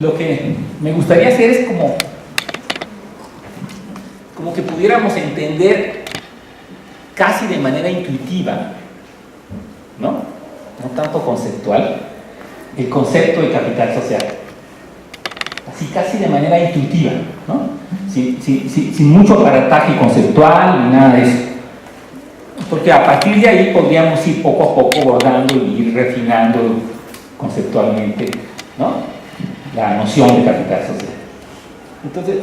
Lo que me gustaría hacer es como que pudiéramos entender casi de manera intuitiva, ¿no? No tanto conceptual, el concepto de capital social. Así casi de manera intuitiva, ¿no? Sin mucho aparataje conceptual ni nada de eso. Porque a partir de ahí podríamos ir poco a poco abordando y ir refinando conceptualmente, ¿no?, la noción de capital social. Entonces,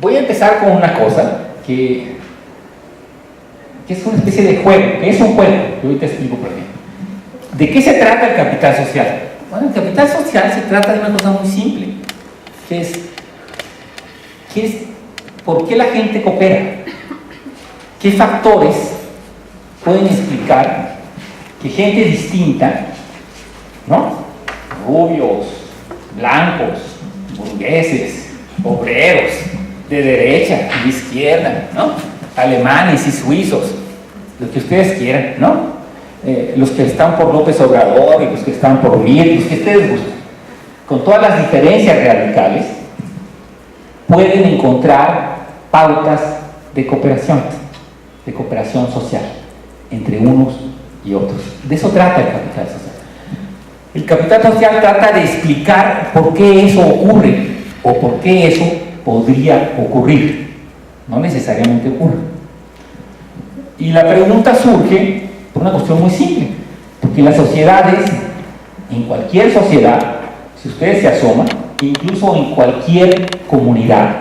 voy a empezar con una cosa que es una especie de juego, que es un juego, y ahorita explico por qué. ¿De qué se trata el capital social? Bueno, el capital social se trata de una cosa muy simple, que es ¿por qué la gente coopera? ¿Qué factores pueden explicar que gente distinta, ¿no?, rubios, blancos, burgueses, obreros, de derecha, de izquierda, ¿no?, alemanes y suizos, lo que ustedes quieran, ¿no?, los que están por López Obrador y los que están por Mir, los que ustedes gusten, con todas las diferencias radicales, pueden encontrar pautas de cooperación social entre unos y otros. De eso trata el capital social. El capital social trata de explicar por qué eso ocurre o por qué eso podría ocurrir. No necesariamente ocurre. Y la pregunta surge por una cuestión muy simple, porque las sociedades, en cualquier sociedad, si ustedes se asoman, incluso en cualquier comunidad,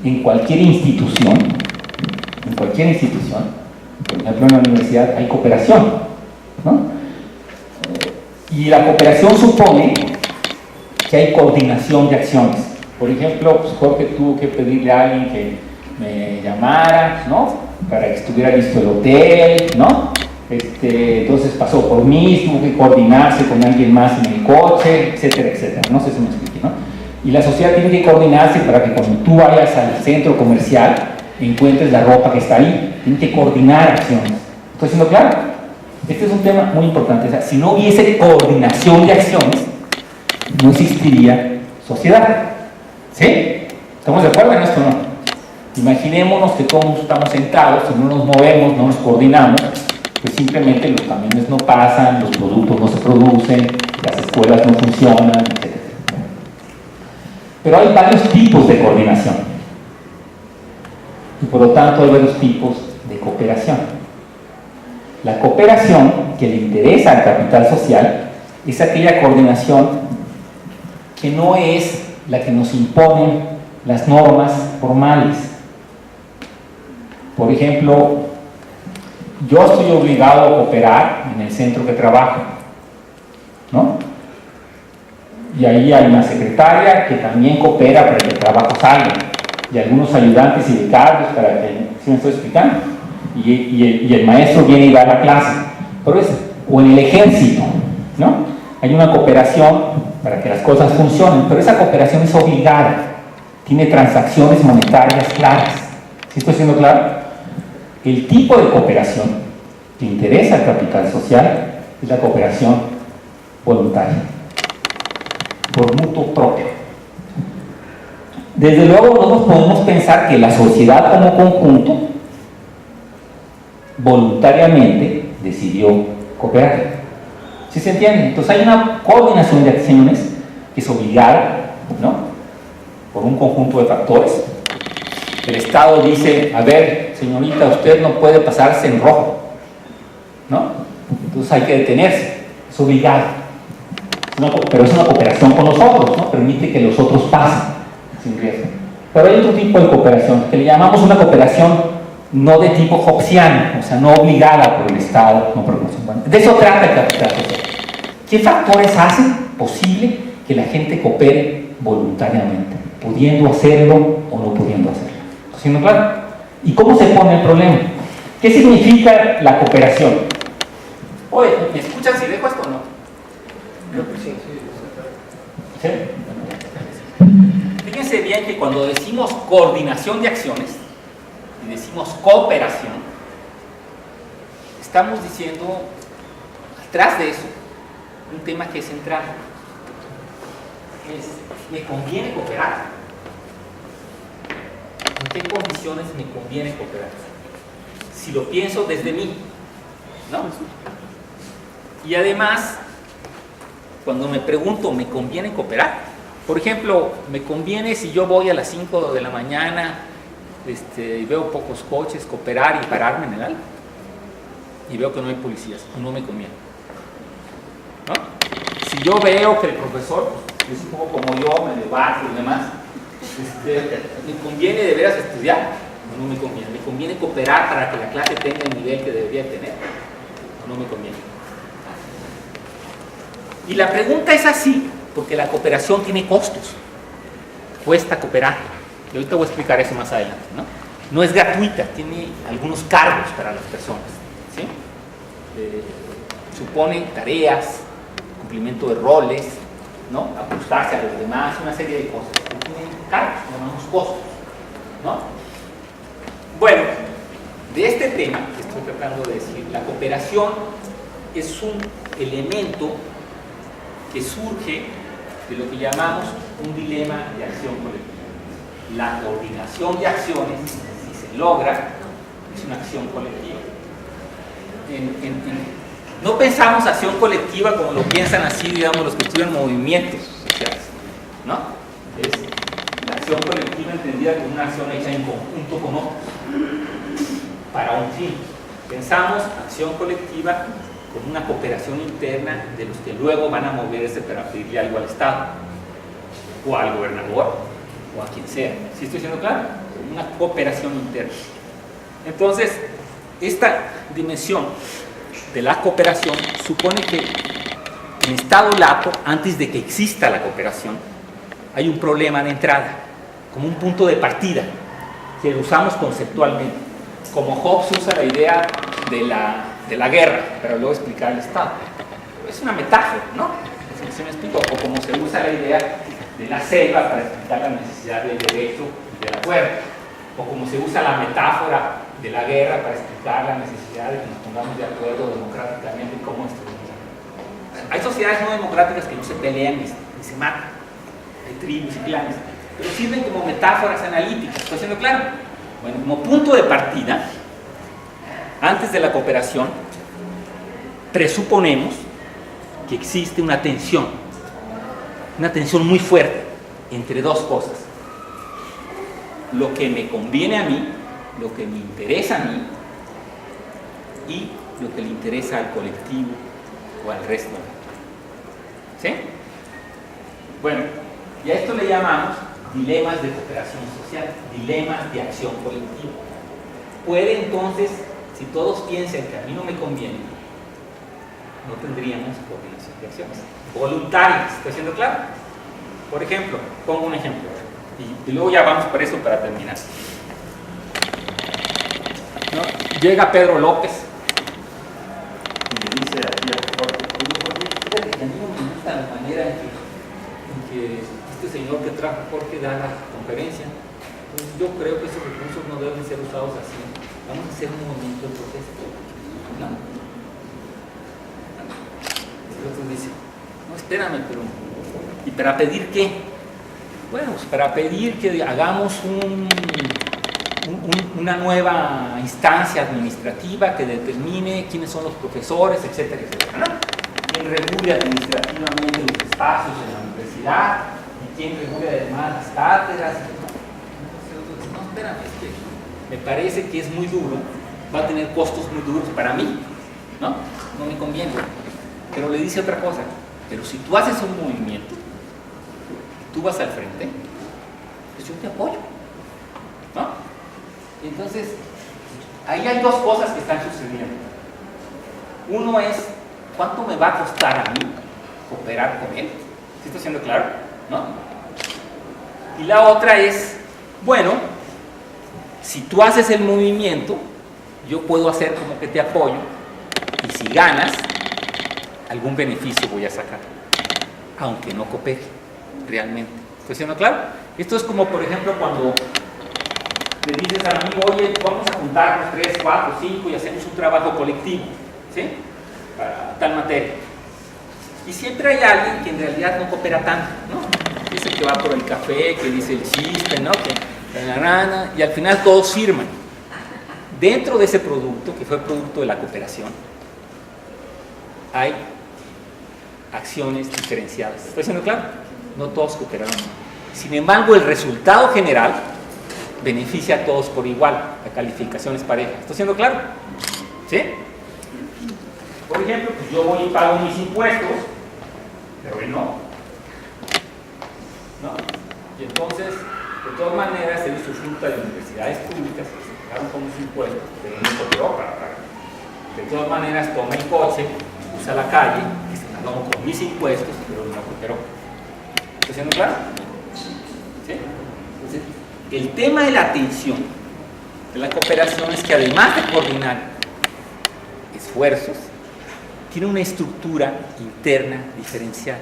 en cualquier institución, por ejemplo en la universidad hay cooperación, ¿no? Y la cooperación supone que hay coordinación de acciones. Por ejemplo, pues Jorge tuvo que pedirle a alguien que me llamara, ¿no?, para que estuviera listo el hotel, ¿no? Entonces pasó por mí, tuvo que coordinarse con alguien más en el coche, etcétera, etcétera. No sé si me expliqué, ¿no? Y la sociedad tiene que coordinarse para que cuando tú vayas al centro comercial encuentres la ropa que está ahí. Tienen que coordinar acciones. ¿Estoy siendo claro? Este es un tema muy importante. O sea, si no hubiese coordinación de acciones, no existiría sociedad. ¿Sí? ¿Estamos de acuerdo en esto o no? Imaginémonos que todos estamos sentados y no nos movemos, no nos coordinamos, pues simplemente los camiones no pasan, los productos no se producen, las escuelas no funcionan, etc. Pero hay varios tipos de coordinación. Y por lo tanto hay varios tipos de cooperación. La cooperación que le interesa al capital social es aquella coordinación que no es la que nos imponen las normas formales. Por ejemplo, yo estoy obligado a cooperar en el centro que trabajo, ¿no? Y ahí hay una secretaria que también coopera para que el trabajo salga, y algunos ayudantes y becarios para que, ¿sí me estoy explicando? Y el maestro viene y da la clase. Pero o en el ejército, ¿no?, hay una cooperación para que las cosas funcionen, pero esa cooperación es obligada, tiene transacciones monetarias claras. ¿Sí estoy siendo claro? El tipo de cooperación que interesa al capital social es la cooperación voluntaria, por mutuo propio. Desde luego no nos podemos pensar que la sociedad como conjunto voluntariamente decidió cooperar. ¿Sí se entiende? Entonces hay una coordinación de acciones que es obligada, ¿no?, por un conjunto de factores. El Estado dice: a ver, señorita, usted no puede pasarse en rojo, ¿no? Entonces hay que detenerse, es obligado. Pero es una cooperación con los otros, ¿no? Permite que los otros pasen sin riesgo. Pero hay otro tipo de cooperación que le llamamos una cooperación no de tipo hobbesiano, o sea, no obligada por el Estado, no por el Consejo. Bueno, de eso trata el capital social. ¿Qué factores hacen posible que la gente coopere voluntariamente, pudiendo hacerlo o no pudiendo hacerlo? ¿Está siendo claro? ¿Y cómo se pone el problema? ¿Qué significa la cooperación? Oye, ¿me escuchan si dejo esto o no? ¿Sí? Fíjense bien que cuando decimos coordinación de acciones y decimos cooperación, estamos diciendo atrás de eso un tema que es central. es, ¿me conviene cooperar? ¿En qué condiciones me conviene cooperar? Si lo pienso desde mí, ¿no? Y además, cuando me pregunto, ¿me conviene cooperar? Por ejemplo, ¿me conviene si yo voy a las 5 de la mañana y veo pocos coches, cooperar y pararme en el alto? Y veo que no hay policías, no me conviene, ¿no? Si yo veo que el profesor es un poco como yo, me debate y demás, ¿me conviene de veras estudiar? No me conviene. ¿Me conviene cooperar para que la clase tenga el nivel que debería tener? No me conviene. Y la pregunta es así, porque la cooperación tiene costos. Cuesta cooperar. Y ahorita voy a explicar eso más adelante, ¿no? No es gratuita, tiene algunos cargos para las personas, ¿sí? Supone tareas, cumplimiento de roles, ¿no? Ajustarse a los demás, una serie de cosas. Tiene cargos, llamamos costos, ¿no? Bueno, de este tema que estoy tratando de decir, la cooperación es un elemento que surge de lo que llamamos un dilema de acción colectiva. La coordinación de acciones, si se logra, es una acción colectiva. No pensamos acción colectiva como lo piensan así, digamos, los que estudian movimientos sociales, ¿no? Es la acción colectiva entendida como una acción hecha en conjunto con otros, para un fin. Pensamos acción colectiva como una cooperación interna de los que luego van a moverse para pedirle algo al Estado, o al gobernador, o a quien sea. ¿Sí estoy siendo claro? Una cooperación interna. Entonces, esta dimensión de la cooperación supone que en estado lato, antes de que exista la cooperación, hay un problema de entrada, como un punto de partida, que lo usamos conceptualmente. Como Hobbes usa la idea de la guerra, para luego explicar el Estado. Es una metáfora, ¿no? ¿Se me explico? O como se usa la idea de la selva para explicar la necesidad del derecho y de la guerra. O como se usa la metáfora de la guerra para explicar la necesidad de que nos pongamos de acuerdo democráticamente en cómo destruimos. Hay sociedades no democráticas que no se pelean ni se matan. Hay tribus y clanes. Pero sirven como metáforas analíticas. ¿Estoy siendo claro? Bueno, como punto de partida, antes de la cooperación, presuponemos que existe una tensión muy fuerte entre dos cosas. Lo que me conviene a mí, lo que me interesa a mí y lo que le interesa al colectivo o al resto. ¿Sí? Bueno, y a esto le llamamos dilemas de cooperación social, dilemas de acción colectiva. Puede entonces, si todos piensan que a mí no me conviene, no tendríamos coordinación de acciones voluntarias. ¿Estoy siendo claro? Por ejemplo, pongo un ejemplo y luego ya vamos por eso para terminar. ¿No? Llega Pedro López y le dice aquí a Jorge, fíjate que a mí no me gusta la manera en que este señor que trajo Jorge da la conferencia. Entonces yo creo que esos recursos no deben ser usados así. Vamos a hacer un movimiento de protesta. ¿No? El otro dice, no, espérame, pero ¿y para pedir qué? Bueno, pues para pedir que hagamos una nueva instancia administrativa que determine quiénes son los profesores, etcétera, etcétera, ¿no? Quién regule administrativamente los espacios en la universidad y quién regule además las cátedras. No, espérame, es que me parece que es muy duro, va a tener costos muy duros para mí, ¿no? No me conviene. Pero le dice otra cosa, pero si tú haces un movimiento, tú vas al frente, pues yo te apoyo, ¿no? Entonces, ahí hay dos cosas que están sucediendo. Uno es, ¿cuánto me va a costar a mí cooperar con él? ¿Sí estoy siendo claro? ¿No? Y la otra es, bueno, si tú haces el movimiento, yo puedo hacer como que te apoyo, y si ganas, algún beneficio voy a sacar, aunque no coopere realmente. ¿Estoy siendo claro? Esto es como, por ejemplo, cuando le dices al amigo, oye, vamos a juntarnos 3, 4, 5 y hacemos un trabajo colectivo, ¿sí? Para tal materia. Y siempre hay alguien que en realidad no coopera tanto, ¿no? dice que va por el café, que dice el chiste, ¿no? Que la rana, y al final todos firman. Dentro de ese producto, que fue producto de la cooperación, hay acciones diferenciadas. ¿Estoy siendo claro? No todos cooperaron. Sin embargo, el resultado general beneficia a todos por igual. La calificación es pareja. ¿Estoy siendo claro? ¿Sí? Por ejemplo, pues yo voy y pago mis impuestos, pero él no. ¿No? Y entonces, de todas maneras, él disfruta de universidades públicas que se pagaron con sus impuestos, pero no cooperó para pagar. De todas maneras, toma el coche, usa la calle, que se pagó con mis impuestos, pero no cooperó. ¿Está siendo claro? ¿Sí? Entonces, el tema de la atención de la cooperación es que además de coordinar esfuerzos, tiene una estructura interna diferencial,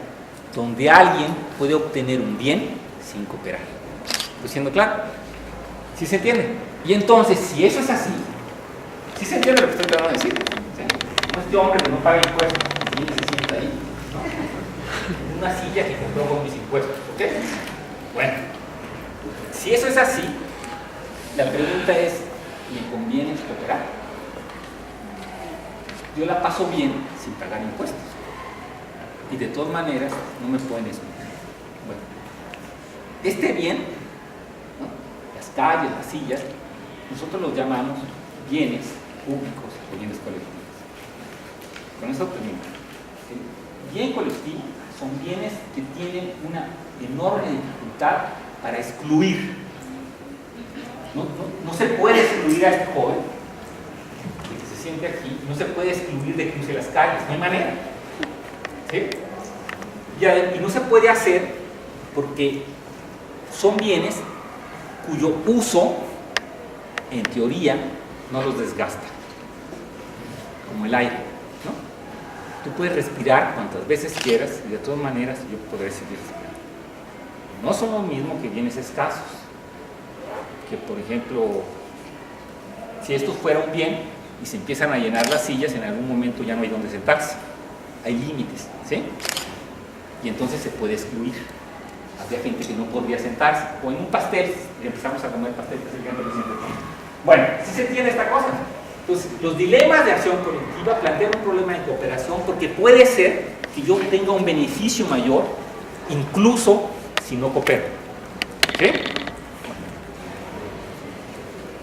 donde alguien puede obtener un bien sin cooperar. ¿Estoy siendo claro? ¿Sí se entiende? Y entonces, si eso es así, ¿sí se entiende lo que estoy tratando de decir? ¿Sí? No este hombre que no paga impuestos, ¿sí? Se sienta ahí, ¿no? Una silla que compró con mis impuestos, ¿ok? Bueno, si eso es así, la pregunta es, ¿me conviene cooperar? Yo la paso bien sin pagar impuestos. Y de todas maneras, no me pueden excluir. Bueno, este bien, ¿no? Las calles, las sillas, nosotros los llamamos bienes públicos o bienes colectivos. Con eso termino. El bien colectivo son bienes que tienen una enorme dificultad para excluir. No se puede excluir a este joven de que se siente aquí, no se puede excluir de que use las calles, no hay manera. ¿Sí? Y no se puede hacer porque son bienes cuyo uso, en teoría, no los desgasta, como el aire, ¿no? Tú puedes respirar cuantas veces quieras y de todas maneras yo podré seguir respirando. No son lo mismo que bienes escasos, que por ejemplo, si esto fuera un bien y se empiezan a llenar las sillas, en algún momento ya no hay donde sentarse, hay límites, ¿sí? Y entonces se puede excluir. Habría gente que no podría sentarse, o en un pastel, y empezamos a comer pastel, que es el que no siente. Bueno, ¿sí se entiende esta cosa? Entonces, los dilemas de acción colectiva plantean un problema de cooperación porque puede ser que yo tenga un beneficio mayor, incluso si no coopero. ¿Sí?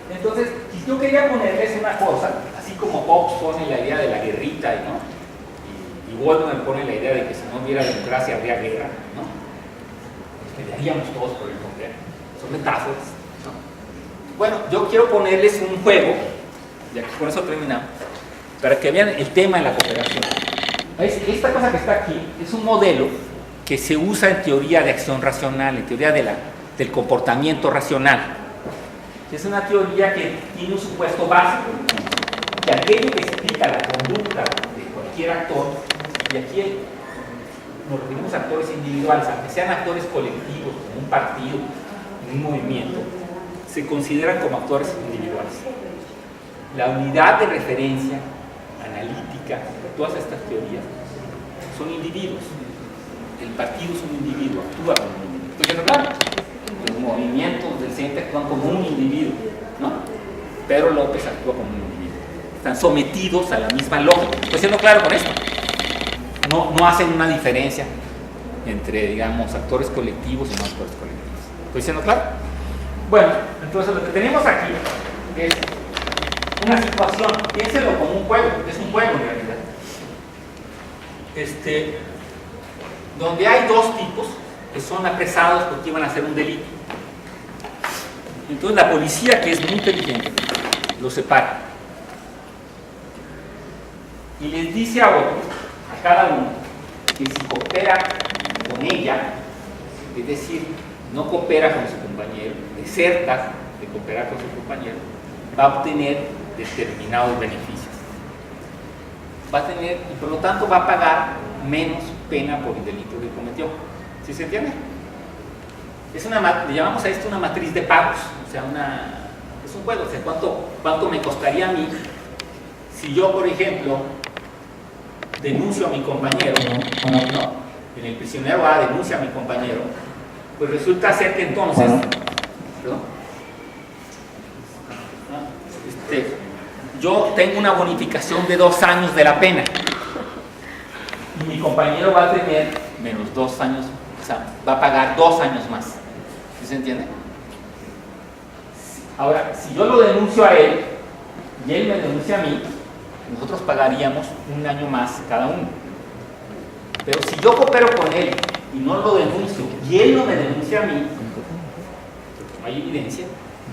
Entonces, si yo quería ponerles una cosa, así como Hobbes pone la idea de la guerrita, ¿no? Y Goldman pone la idea de que si no hubiera democracia habría guerra, ¿no? Nos pelearíamos todos por el poder. Son metáforas, ¿no? Bueno, yo quiero ponerles un juego, ya que con eso terminamos, para que vean el tema de la cooperación. Esta cosa que está aquí es un modelo que se usa en teoría de acción racional, en teoría del comportamiento racional. Es una teoría que tiene un supuesto básico, que aquello que explica la conducta de cualquier actor, y aquí nos referimos a actores individuales, aunque sean actores colectivos, como un partido, un movimiento, se consideran como actores individuales. La unidad de referencia analítica de todas estas teorías son individuos. El partido es un individuo, actúa como un individuo. ¿Estoy siendo claro? Los movimientos del CENTE actúan como un individuo, ¿no? Pedro López actúa como un individuo. Están sometidos a la misma lógica. ¿Estoy siendo claro con esto? No hacen una diferencia entre, digamos, actores colectivos y no actores colectivos. ¿Estoy siendo claro? Bueno, entonces lo que tenemos aquí es una situación, piénselo como un juego, es un juego en realidad. Donde hay dos tipos que son apresados porque iban a hacer un delito. Entonces la policía, que es muy inteligente, los separa y les dice a otros, a cada uno, que si coopera con ella, es decir, no coopera con su compañero, deserta de cooperar con su compañero, va a obtener determinados beneficios. Va a tener, y por lo tanto va a pagar menos pena por el delito que cometió. ¿Sí se entiende? Le llamamos a esto una matriz de pagos, o sea, es un juego, o sea, ¿cuánto me costaría a mí si yo, por ejemplo, denuncio a mi compañero, ¿no? En el prisionero A denuncia a mi compañero Pues resulta ser que entonces, ¿perdón? Yo tengo una bonificación de 2 años de la pena y mi compañero va a tener menos 2 años, o sea, va a pagar 2 años más. ¿Sí se entiende? Ahora, si yo lo denuncio a él y él me denuncia a mí, nosotros pagaríamos 1 año más cada uno. Pero si yo coopero con él y no lo denuncio y él no me denuncia a mí, no hay evidencia,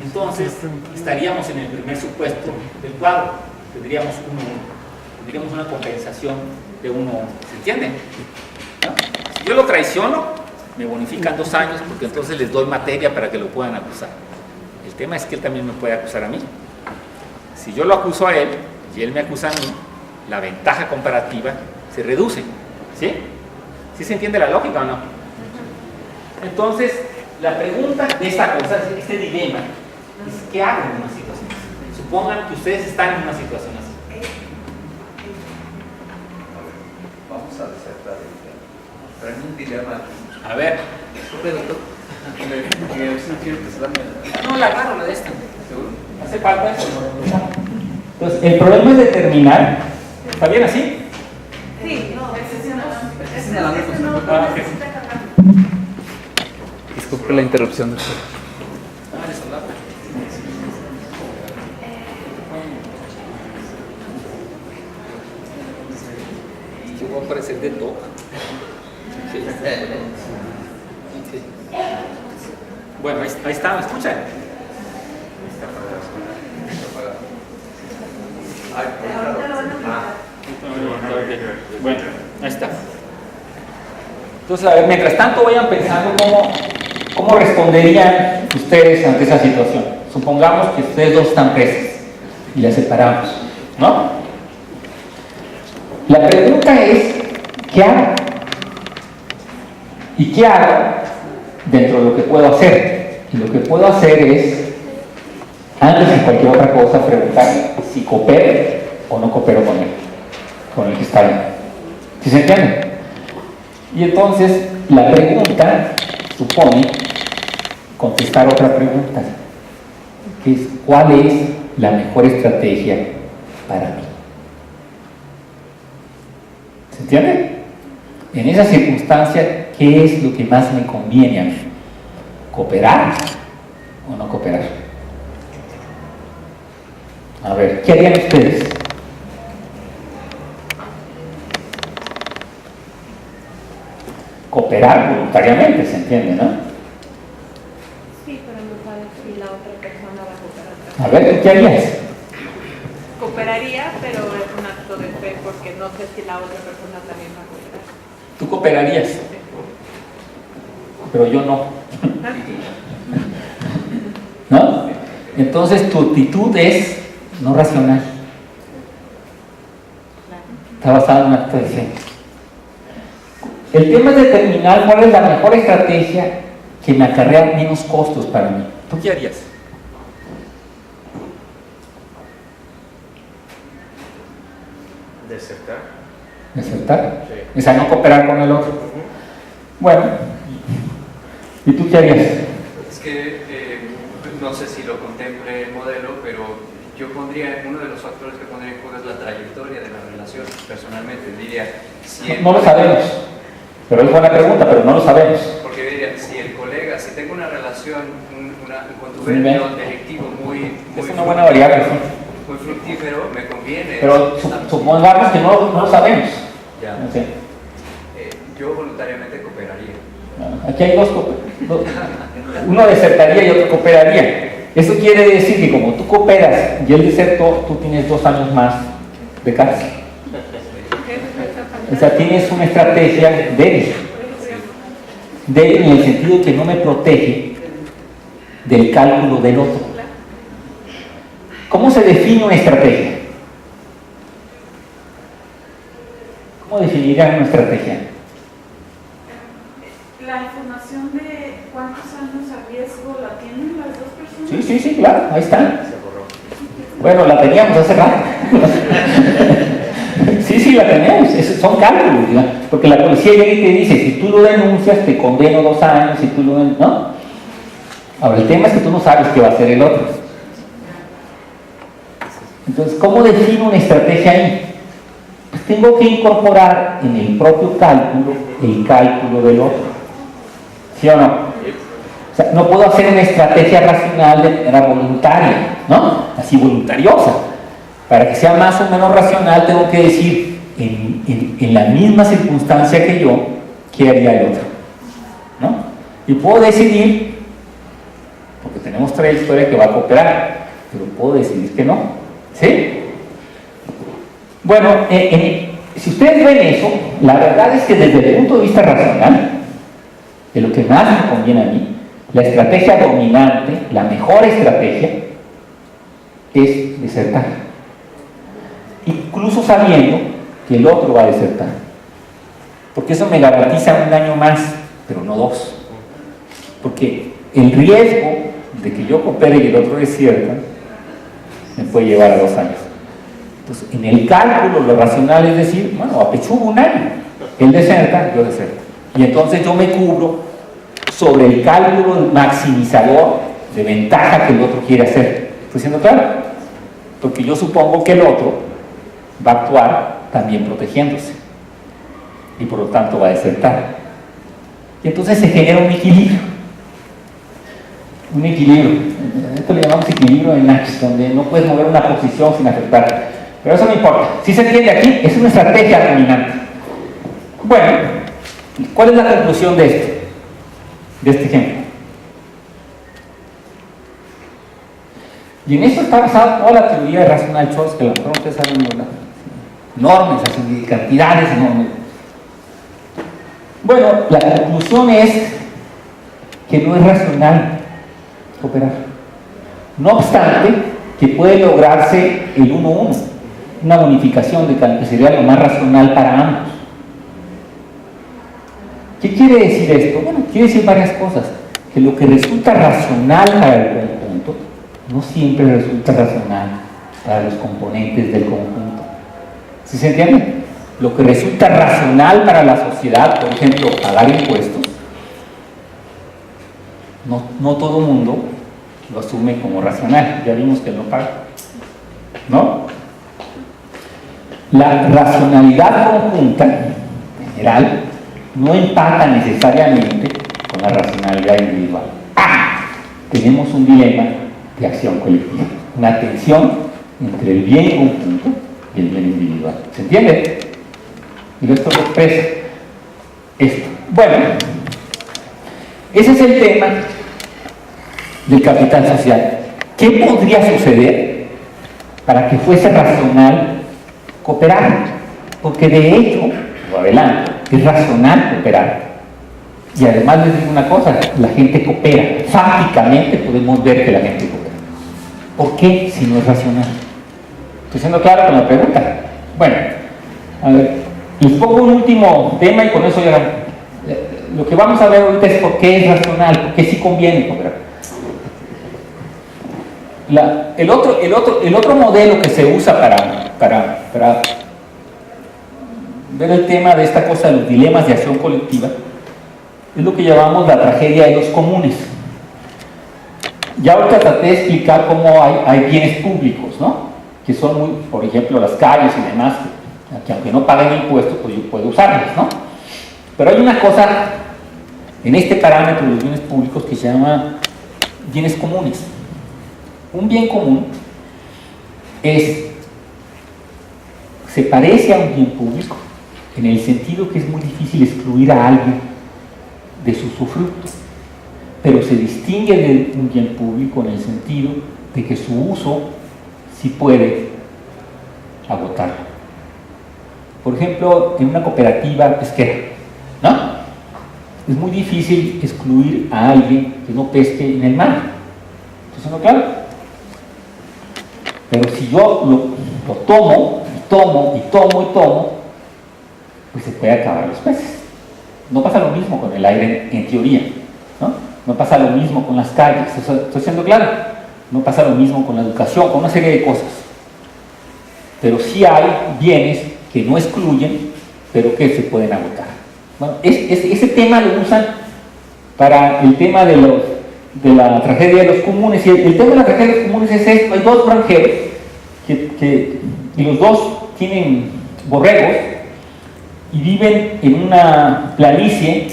entonces estaríamos en el primer supuesto del cuadro. Tendríamos una compensación de 1, ¿se entiende? ¿No? Si yo lo traiciono, me bonifican 2 años porque entonces les doy materia para que lo puedan acusar. El tema es que él también me puede acusar a mí. Si yo lo acuso a él y él me acusa a mí, la ventaja comparativa se reduce. ¿Sí? ¿Sí se entiende la lógica o no? Entonces, la pregunta de esta cosa, este dilema, es ¿qué hago en una situación así? Supongan que ustedes están en una situación así. Vamos a desertar el tema. Pero en un dilema. A ver. No, la agarro, la de esta. ¿Seguro? ¿Hace falta eso? Entonces, el problema es determinar. ¿Está bien así? Sí, no, Disculpe la interrupción. Yo voy a aparecer de todo. Sí. Sí. Bueno, ahí está, ¿me escuchan? Bueno, ahí está. Entonces, a ver, mientras tanto vayan pensando cómo responderían ustedes ante esa situación. Supongamos que ustedes dos están presos y las separamos, ¿no? La pregunta es, ¿qué hago? ¿Y qué hago dentro de lo que puedo hacer? Y lo que puedo hacer es, antes de cualquier otra cosa, preguntar si coopero o no coopero con el que está bien. ¿Sí se entiende? Y entonces, la pregunta supone contestar otra pregunta, que es, ¿cuál es la mejor estrategia para mí? ¿Se entiende? En esa circunstancia, ¿qué es lo que más me conviene a mí? ¿Cooperar o no cooperar? A ver, ¿qué harían ustedes? Cooperar voluntariamente, ¿se entiende, no? Sí, pero no sabes si la otra persona va a cooperar. A ver, ¿tú qué harías? Cooperaría, pero es un acto de fe porque no sé si la otra persona también va a cooperar. Tú cooperarías, pero yo no. ¿No? Entonces tu actitud es no racional. Está basada en un acto de fe. El tema es determinar cuál es la mejor estrategia que me acarrea menos costos para mí. ¿Tú qué harías? ¿Desertar? ¿Desertar? Sí. O sea, no cooperar con el otro. Bueno, ¿y tú qué harías? Es que no sé si lo contemple el modelo, pero yo pondría, uno de los factores que pondría en juego es la trayectoria de la relación. Personalmente diría, si No lo sabemos, pero es buena pregunta, pero no lo sabemos. porque diría, si el colega, si tengo una relación, un contubernio delictivo muy Es una buena variable, ¿sí? muy fructífero, me conviene. Pero supongamos que no lo sabemos. Ya. No sé. Yo voluntariamente cooperaría. Aquí hay dos. Uno desertaría y otro cooperaría. Eso quiere decir que como tú cooperas y él desertó, tú tienes 2 años más de cárcel. O sea, tienes una estrategia débil. Débil en el sentido de que no me protege del cálculo del otro. ¿Cómo se define una estrategia? ¿Cómo definirían una estrategia? La información de cuántos años a riesgo la tienen las dos personas. Sí, claro, ahí está. Bueno, la teníamos hace rato. Sí, la tenemos, son cálculos, ¿no? Porque la policía llega y te dice, si tú lo denuncias, te condeno 2 años, si tú lo ¿no? Ahora, el tema es que tú no sabes qué va a hacer el otro. Entonces, ¿cómo defino una estrategia ahí? Pues tengo que incorporar en el propio cálculo el cálculo del otro. ¿Sí o no? O sea, no puedo hacer una estrategia racional de manera voluntaria, ¿no? Así voluntariosa. Para que sea más o menos racional, tengo que decir, en la misma circunstancia que yo, ¿qué haría el otro? ¿No? Y puedo decidir, porque tenemos trayectoria que va a cooperar, pero puedo decidir que no. ¿Sí? Bueno, si ustedes ven eso, la verdad es que desde el punto de vista racional, de lo que más me conviene a mí, la estrategia dominante, la mejor estrategia, es desertar. Incluso sabiendo que el otro va a desertar. Porque eso me garantiza 1 año más, pero no 2. Porque el riesgo de que yo coopere y el otro desierta me puede llevar a 2 años. Entonces, en el cálculo, lo racional es decir, bueno, apechugo 1 año. Él deserta, yo deserto. Y entonces yo me cubro sobre el cálculo maximizador de ventaja que el otro quiere hacer. ¿Estoy siendo claro? Porque yo supongo que el otro va a actuar también protegiéndose y por lo tanto va a desertar. Y entonces se genera un equilibrio. Un equilibrio. Esto le llamamos equilibrio en Nash, donde no puedes mover una posición sin afectar. Pero eso no importa. Si se entiende aquí, es una estrategia dominante. Bueno, ¿cuál es la conclusión de esto? De este ejemplo. Y en eso está basada toda la teoría de Rational Choice, que a lo mejor ustedes saben, enormes, así, cantidades enormes. Bueno, la conclusión es que no es racional cooperar. No obstante, que puede lograrse el 1-1, una bonificación de que sería lo más racional para ambos. ¿Qué quiere decir esto? Bueno, quiere decir varias cosas. Que lo que resulta racional para el conjunto no siempre resulta racional para los componentes del conjunto. ¿Sí se entiende? Lo que resulta racional para la sociedad, por ejemplo, pagar impuestos, no todo el mundo lo asume como racional. Ya vimos que no paga, ¿no? La racionalidad conjunta, en general, no empata necesariamente con la racionalidad individual. Tenemos un dilema de acción colectiva, una tensión entre el bien conjunto y el bien individual. ¿Se entiende? Y esto lo expresa esto. Bueno, ese es el tema del capital social. ¿Qué podría suceder para que fuese racional cooperar? Porque de hecho, lo adelanto, es racional cooperar. Y además les digo una cosa, la gente coopera. Fácticamente podemos ver que la gente coopera. ¿Por qué si no es racional? ¿Estoy siendo claro con la pregunta? Bueno, a ver, les pongo un último tema y con eso ya... Lo que vamos a ver ahorita es por qué es racional, por qué sí conviene cooperar. El otro modelo que se usa para ver el tema de esta cosa de los dilemas de acción colectiva es lo que llamamos la tragedia de los comunes. Ya ahorita traté de explicar cómo hay bienes públicos, ¿no? Que son muy, por ejemplo, las calles y demás, que aunque no paguen impuestos, pues yo puedo usarlas, ¿no? Pero hay una cosa en este parámetro de los bienes públicos que se llama bienes comunes. Un bien común se parece a un bien público en el sentido que es muy difícil excluir a alguien de su usufructo, pero se distingue de un bien público en el sentido de que su uso sí puede agotarlo. Por ejemplo, en una cooperativa pesquera, ¿no? Es muy difícil excluir a alguien que no pesque en el mar. ¿Eso no es claro? Pero si yo lo tomo, pues se puede acabar los peces. No pasa lo mismo con el aire en teoría, ¿no? No pasa lo mismo con las calles, ¿estoy siendo claro? No pasa lo mismo con la educación, con una serie de cosas. Pero sí hay bienes que no excluyen, pero que se pueden agotar. Bueno, ese tema lo usan para el tema de la tragedia de los comunes, y el tema de la tragedia de los comunes es esto: hay dos granjeros y los dos tienen borregos y viven en una planicie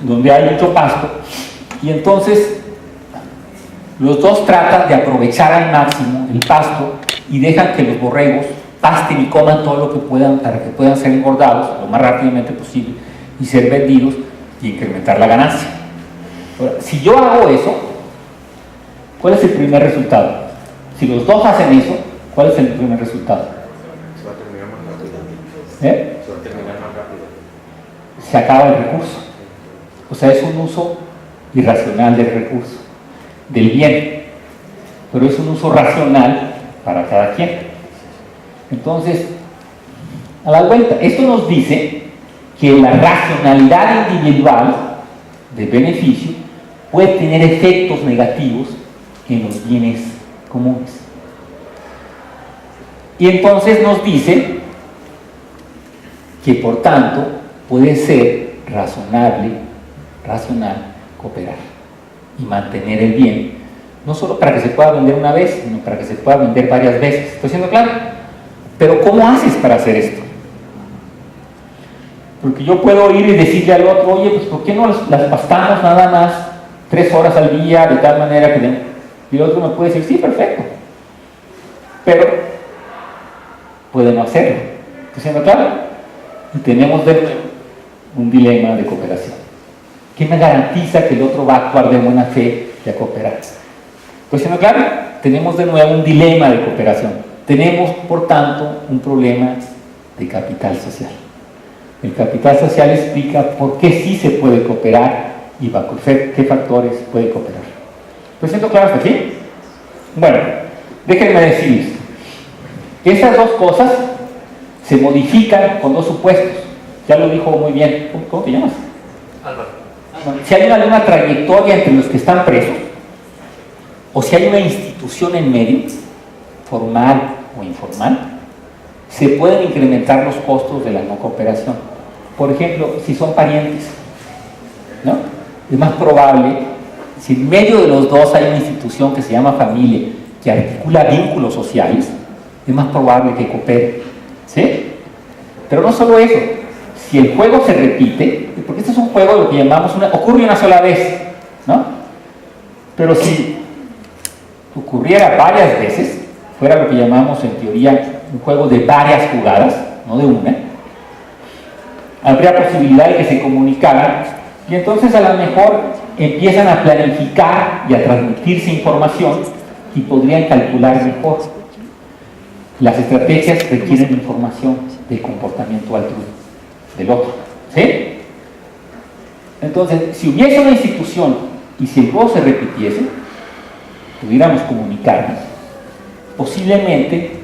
donde hay mucho pasto, y entonces los dos tratan de aprovechar al máximo el pasto y dejan que los borregos pasten y coman todo lo que puedan para que puedan ser engordados lo más rápidamente posible y ser vendidos y incrementar la ganancia. Ahora, si yo hago eso, ¿cuál es el primer resultado? Si los dos hacen eso, ¿cuál es el primer resultado? Se va a terminar más rápido. ¿Eh? Se va a terminar más rápido. Se acaba el recurso. O sea, es un uso irracional del recurso, del bien, pero es un uso racional para cada quien. Entonces, a la vuelta, esto nos dice que la racionalidad individual de beneficio puede tener efectos negativos en los bienes comunes. Y entonces nos dice que por tanto puede ser racional cooperar y mantener el bien, no solo para que se pueda vender una vez, sino para que se pueda vender varias veces. ¿Estoy siendo claro? Pero ¿cómo haces para hacer esto? Porque yo puedo ir y decirle al otro: oye, pues ¿por qué no las pastamos nada más 3 horas al día, de tal manera que... Y el otro me puede decir: sí, perfecto, pero puede no hacerlo. ¿Estoy siendo claro? Y tenemos de nuevo un dilema de cooperación. ¿Qué me garantiza que el otro va a actuar de buena fe y a cooperar? ¿Estoy siendo claro? Tenemos de nuevo un dilema de cooperación. Tenemos, por tanto, un problema de capital social. El capital social explica por qué sí se puede cooperar y bajo qué factores puede cooperar. ¿Estoy siendo claro hasta aquí? Bueno, déjenme decirles que estas dos cosas se modifican con dos supuestos. Ya lo dijo muy bien. ¿Cómo te llamas? Álvaro. Si hay una trayectoria entre los que están presos, o si hay una institución en medio, formal o informal, se pueden incrementar los costos de la no cooperación. Por ejemplo, si son parientes, ¿no? Es más probable, si en medio de los dos hay una institución que se llama familia, que articula vínculos sociales, es más probable que coopere, ¿sí? Pero no solo eso, si el juego se repite, porque este es un juego de lo que llamamos ocurre una sola vez, ¿no? Pero si ocurriera varias veces, fuera lo que llamamos en teoría un juego de varias jugadas, no de una, habría posibilidad de que se comunicaran, y entonces a lo mejor empiezan a planificar y a transmitirse información y podrían calcular mejor. Las estrategias requieren información del comportamiento altruista del otro, ¿sí? Entonces, si hubiese una institución y si el juego se repitiese, pudiéramos comunicarnos, posiblemente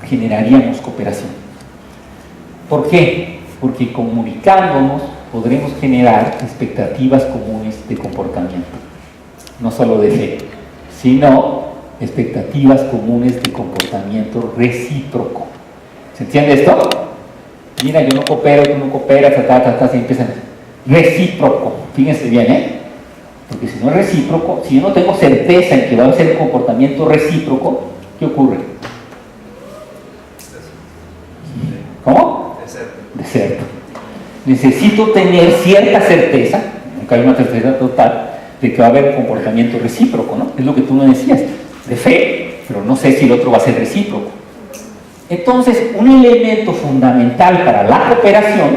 generaríamos cooperación. ¿Por qué? Porque comunicándonos podremos generar expectativas comunes de comportamiento, no solo de fe, sino expectativas comunes de comportamiento recíproco. ¿Se entiende esto? Mira, yo no coopero, tú no cooperas, y empiezan. Recíproco, fíjense bien, ¿eh? Porque si no es recíproco, si yo no tengo certeza en que va a ser un comportamiento recíproco, ¿qué ocurre? ¿Cómo? Deserto. Necesito tener cierta certeza, nunca hay una certeza total, de que va a haber un comportamiento recíproco, ¿no? Es lo que tú me decías, de fe, pero no sé si el otro va a ser recíproco. Entonces, un elemento fundamental para la cooperación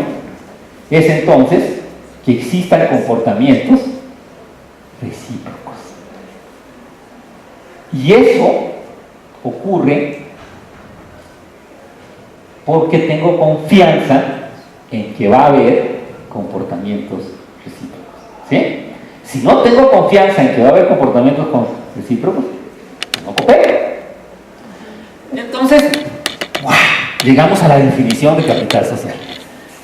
es entonces que existan comportamientos recíprocos. Y eso ocurre porque tengo confianza en que va a haber comportamientos recíprocos, ¿sí? Si no tengo confianza en que va a haber comportamientos recíprocos, no coopero. Entonces, llegamos a la definición de capital social.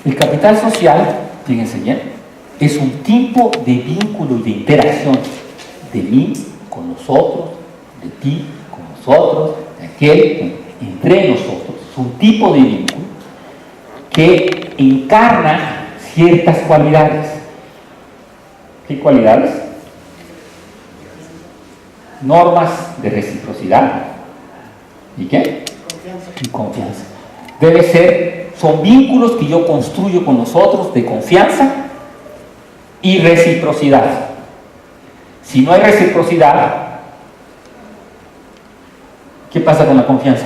El capital social, fíjense bien, es un tipo de vínculo y de interacción de mí con los otros, de ti con nosotros, de aquel entre nosotros. Es un tipo de vínculo que encarna ciertas cualidades. ¿Qué cualidades? Normas de reciprocidad. ¿Y qué? Y confianza. Debe ser, son vínculos que yo construyo con los otros de confianza y reciprocidad. Si no hay reciprocidad, ¿qué pasa con la confianza?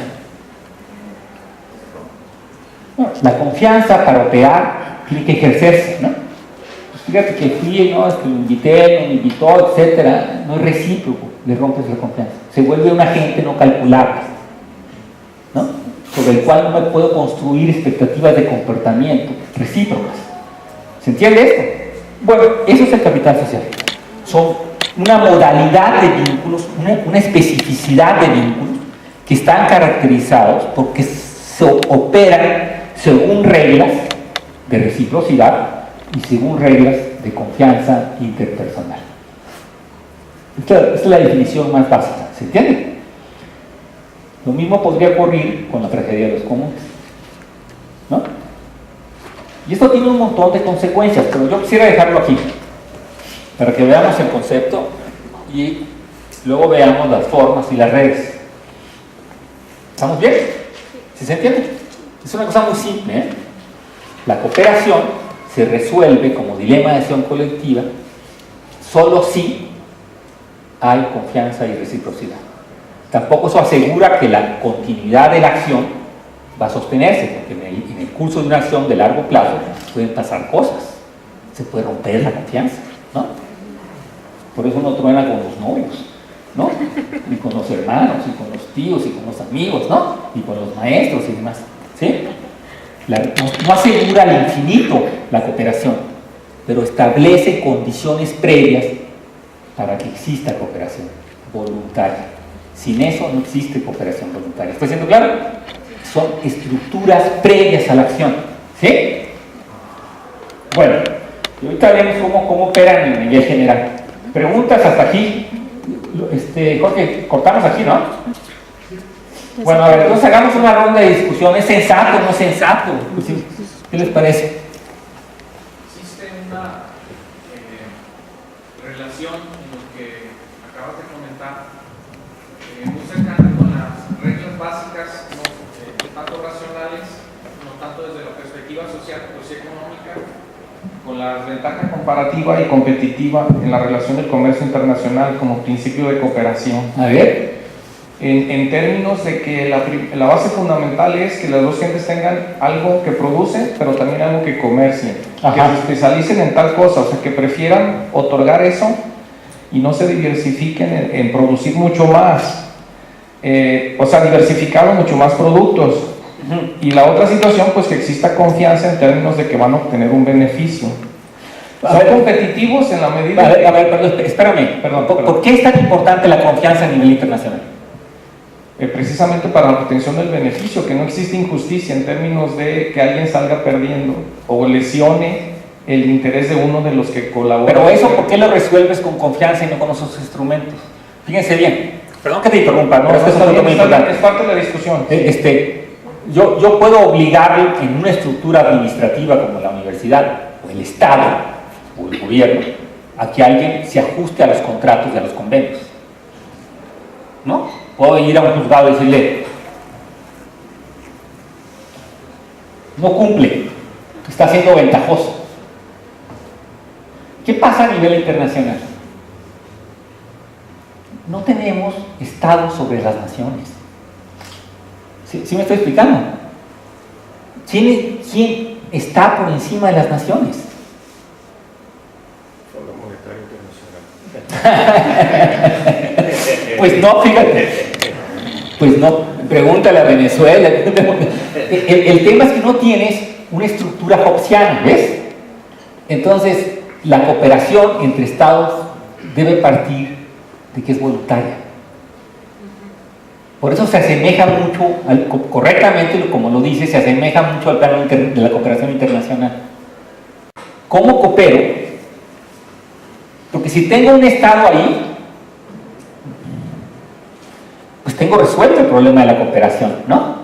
La confianza para operar tiene que ejercerse, ¿no? Pues fíjate que fui, ¿no? Es que lo invité, me invitó, etcétera. No es recíproco, le rompes la confianza. Se vuelve un agente no calculable, ¿no? Sobre el cual no me puedo construir expectativas de comportamiento recíprocas. ¿Se entiende esto? Bueno, eso es el capital social. Son una modalidad de vínculos, una especificidad de vínculos que están caracterizados porque se operan según reglas de reciprocidad y según reglas de confianza interpersonal. Esta es la definición más básica, ¿se entiende? Lo mismo podría ocurrir con la tragedia de los comunes, ¿no? Y esto tiene un montón de consecuencias, pero yo quisiera dejarlo aquí para que veamos el concepto y luego veamos las formas y las redes. ¿Estamos bien? ¿Sí se entiende? Es una cosa muy simple, ¿eh? La cooperación se resuelve como dilema de acción colectiva solo si hay confianza y reciprocidad. Tampoco eso asegura que la continuidad de la acción va a sostenerse, porque en el curso de una acción de largo plazo pueden pasar cosas, se puede romper la confianza, ¿no? Por eso uno truena con los novios, ¿no? Y con los hermanos, y con los tíos, y con los amigos, ¿no? Y con los maestros y demás, ¿sí? No asegura al infinito la cooperación, pero establece condiciones previas para que exista cooperación voluntaria. Sin eso no existe cooperación voluntaria. ¿Está siendo claro? Son estructuras previas a la acción, ¿sí? Bueno, y ahorita veremos cómo operan en nivel general. Preguntas hasta aquí. Jorge, cortamos aquí, ¿no? Bueno, a ver, entonces hagamos una ronda de discusión. ¿Es sensato o no es sensato? ¿Qué les parece? Existe una relación en lo que acabas de comentar, muy cercana con las reglas básicas, no tanto racionales, no tanto desde la perspectiva social, pero sí económica, con la ventaja comparativa y competitiva en la relación del comercio internacional como principio de cooperación. A ver. En términos de que la base fundamental es que las dos gentes tengan algo que producen, pero también algo que comercien, que se especialicen en tal cosa, o sea, que prefieran otorgar eso y no se diversifiquen en producir mucho más, o sea, diversificar mucho más productos. Y la otra situación, pues que exista confianza en términos de que van a obtener un beneficio. Son competitivos en la medida... A ver, perdón, espérame, perdón. ¿Por qué es tan importante la confianza a nivel internacional? Precisamente para la obtención del beneficio, que no existe injusticia en términos de que alguien salga perdiendo o lesione el interés de uno de los que colabora. Pero eso, ¿por qué lo resuelves con confianza y no con esos instrumentos? Fíjense bien, perdón que te interrumpa, ¿no? Esto es un punto muy importante. Es parte de la discusión. Yo puedo obligar en una estructura administrativa como la universidad o el Estado o el gobierno a que alguien se ajuste a los contratos y a los convenios, ¿no? Puedo ir a un juzgado y decirle, no cumple, está siendo ventajoso. ¿Qué pasa a nivel internacional? No tenemos Estado sobre las naciones. ¿Sí me estoy explicando? ¿Quién está por encima de las naciones? Fondo Monetario Internacional. Pues no, fíjate. Pues no, pregúntale a Venezuela. El tema es que no tienes una estructura hobbesiana, ¿ves? Entonces, la cooperación entre Estados debe partir de que es voluntaria. Por eso se asemeja mucho, correctamente, como lo dice, se asemeja mucho al plano de la cooperación internacional. ¿Cómo coopero? Porque si tengo un Estado ahí, pues tengo resuelto el problema de la cooperación, ¿no?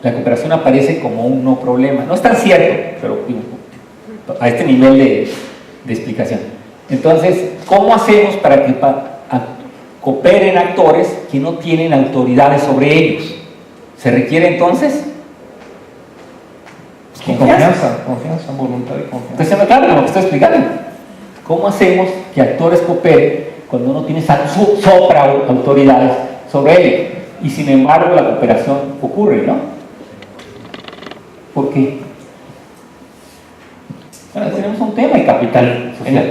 la cooperación aparece como un no problema. No es tan cierto, pero a este nivel de explicación. Entonces, ¿cómo hacemos para que cooperen actores que no tienen autoridades sobre ellos? ¿Se requiere entonces? Confianza, voluntad y confianza. Entonces, me claro lo que estoy explicando. ¿Cómo hacemos que actores cooperen cuando uno tiene sopra autoridades sobre ellos? Y sin embargo la cooperación ocurre, ¿no? ¿Por qué? Bueno, tenemos un tema de capital social.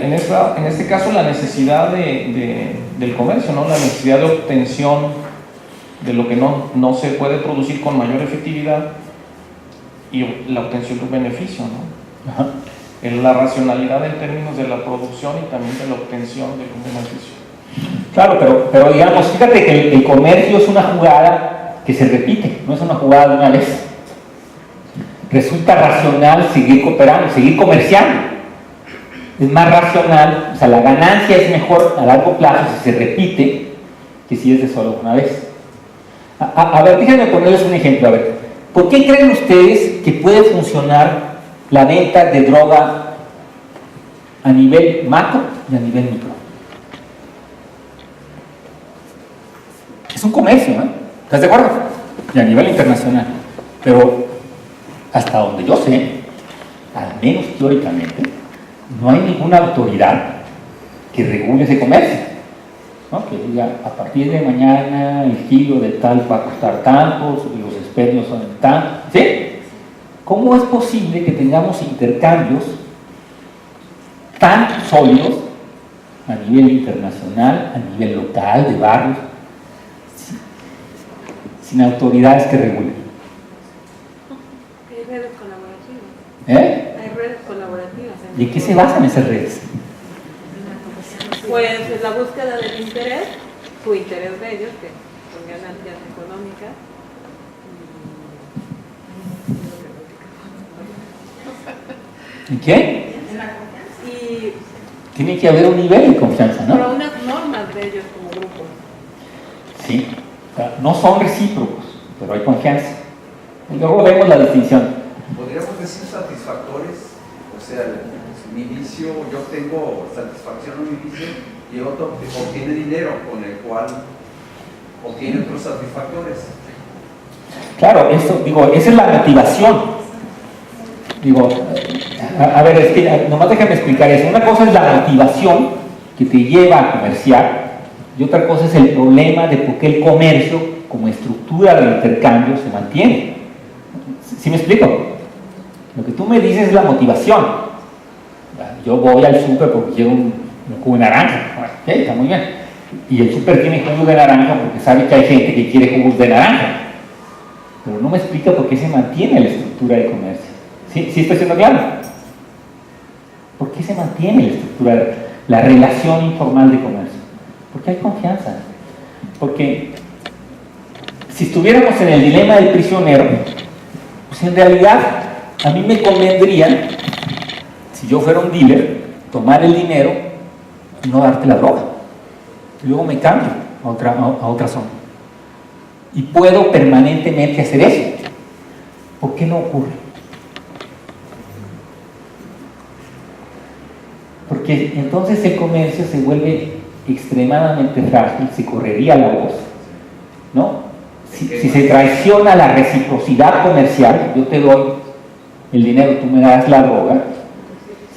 En este caso, la necesidad del comercio, ¿no? La necesidad de obtención de lo que no se puede producir con mayor efectividad y la obtención de un beneficio, ¿no? Ajá. En la racionalidad en términos de la producción y también de la obtención de un beneficio. Claro, pero digamos, fíjate que el comercio es una jugada que se repite, no es una jugada de una vez. Resulta racional seguir cooperando, seguir comerciando. Es más racional, o sea, la ganancia es mejor a largo plazo si se repite que si es de solo una vez. A ver, déjenme ponerles un ejemplo. A ver, ¿por qué creen ustedes que puede funcionar la venta de droga a nivel macro y a nivel micro? Es un comercio, ¿no? ¿Estás de acuerdo? Y a nivel internacional. Pero hasta donde yo sé, al menos teóricamente, no hay ninguna autoridad que regule ese comercio, ¿no? Que diga, a partir de mañana el kilo de tal va a costar tantos, y los expendios son tantos, ¿sí? ¿Cómo es posible que tengamos intercambios tan sólidos a nivel internacional, a nivel local, de barrios, sin autoridades que regulen? Hay redes colaborativas. ¿Eh? Hay redes colaborativas. ¿Y en qué se basan esas redes? Pues la búsqueda del interés, su interés de ellos, que son ganancias económicas. ¿Y qué? Y Tiene que haber un nivel de confianza, ¿no? pero unas normas de ellos como grupo. Sí, o sea, no son recíprocos, pero hay confianza. Y luego vemos la distinción. Podríamos decir satisfactores, o sea, mi vicio, yo tengo satisfacción en mi vicio y otro obtiene dinero con el cual obtiene otros satisfactores. Claro, eso, digo, esa es la motivación. Digo, a ver, es que nomás déjame explicar eso. Una cosa es la motivación que te lleva a comerciar y otra cosa es el problema de por qué el comercio como estructura de intercambio se mantiene. ¿Sí me explico? Lo que tú me dices es la motivación. Yo voy al súper porque quiero un jugo de naranja. Bueno, okay, está muy bien. Y el súper tiene jugo de naranja porque sabe que hay gente que quiere jugos de naranja. Pero no me explica por qué se mantiene la estructura de comercio. ¿Sí estoy siendo claro? ¿Por qué se mantiene la estructura, la relación informal de comercio? Porque hay confianza. Porque si estuviéramos en el dilema del prisionero, pues en realidad a mí me convendría, si yo fuera un dealer, tomar el dinero y no darte la droga. Y luego me cambio a otra zona. Y puedo permanentemente hacer eso. ¿Por qué no ocurre? Porque entonces el comercio se vuelve extremadamente frágil, se correría la voz, ¿no? Si se traiciona la reciprocidad comercial, yo te doy el dinero, tú me das la droga,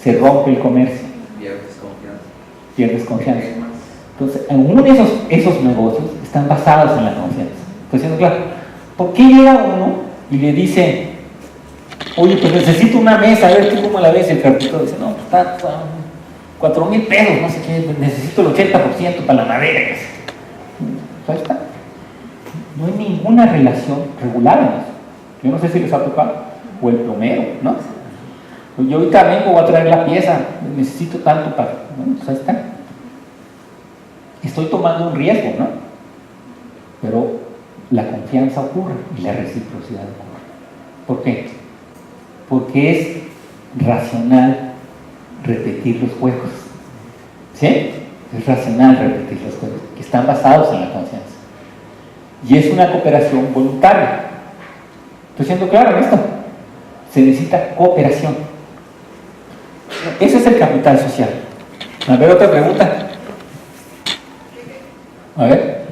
se rompe el comercio. Pierdes confianza. Entonces, uno de esos negocios están basados en la confianza. Estoy siendo claro. ¿Por qué llega uno y le dice, oye, pues necesito una mesa, a ver tú cómo la ves? El carpintero dice, no, pues está 4,000 pesos, no sé qué, necesito el 80% para la madera. Pues ahí está. No hay ninguna relación regular en eso. Yo no sé si les ha tocado, o el plomero, ¿no? Pues yo ahorita vengo, voy a traer la pieza, necesito tanto para... ¿no? Pues ahí está. Estoy tomando un riesgo, ¿no? Pero la confianza ocurre y la reciprocidad ocurre. ¿Por qué? Porque es racional repetir los juegos. ¿Sí? Es racional repetir los juegos, que están basados en la confianza. Y es una cooperación voluntaria. Estoy siendo claro en esto. Se necesita cooperación. Ese es el capital social. A ver, otra pregunta. A ver.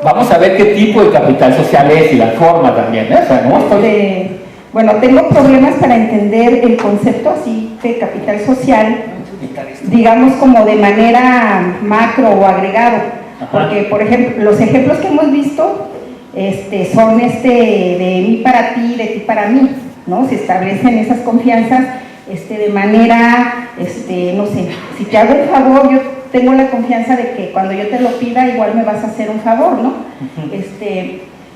Vamos a ver qué tipo de capital social es y la forma también, ¿eh? O sea, no estoy... Bueno, tengo problemas para entender el concepto así de capital social, digamos como de manera macro o agregado. Ajá. Porque, por ejemplo, los ejemplos que hemos visto son de mí para ti, de ti para mí, ¿no? Se establecen esas confianzas de manera, no sé, si te hago un favor, yo tengo la confianza de que cuando yo te lo pida igual me vas a hacer un favor, ¿no?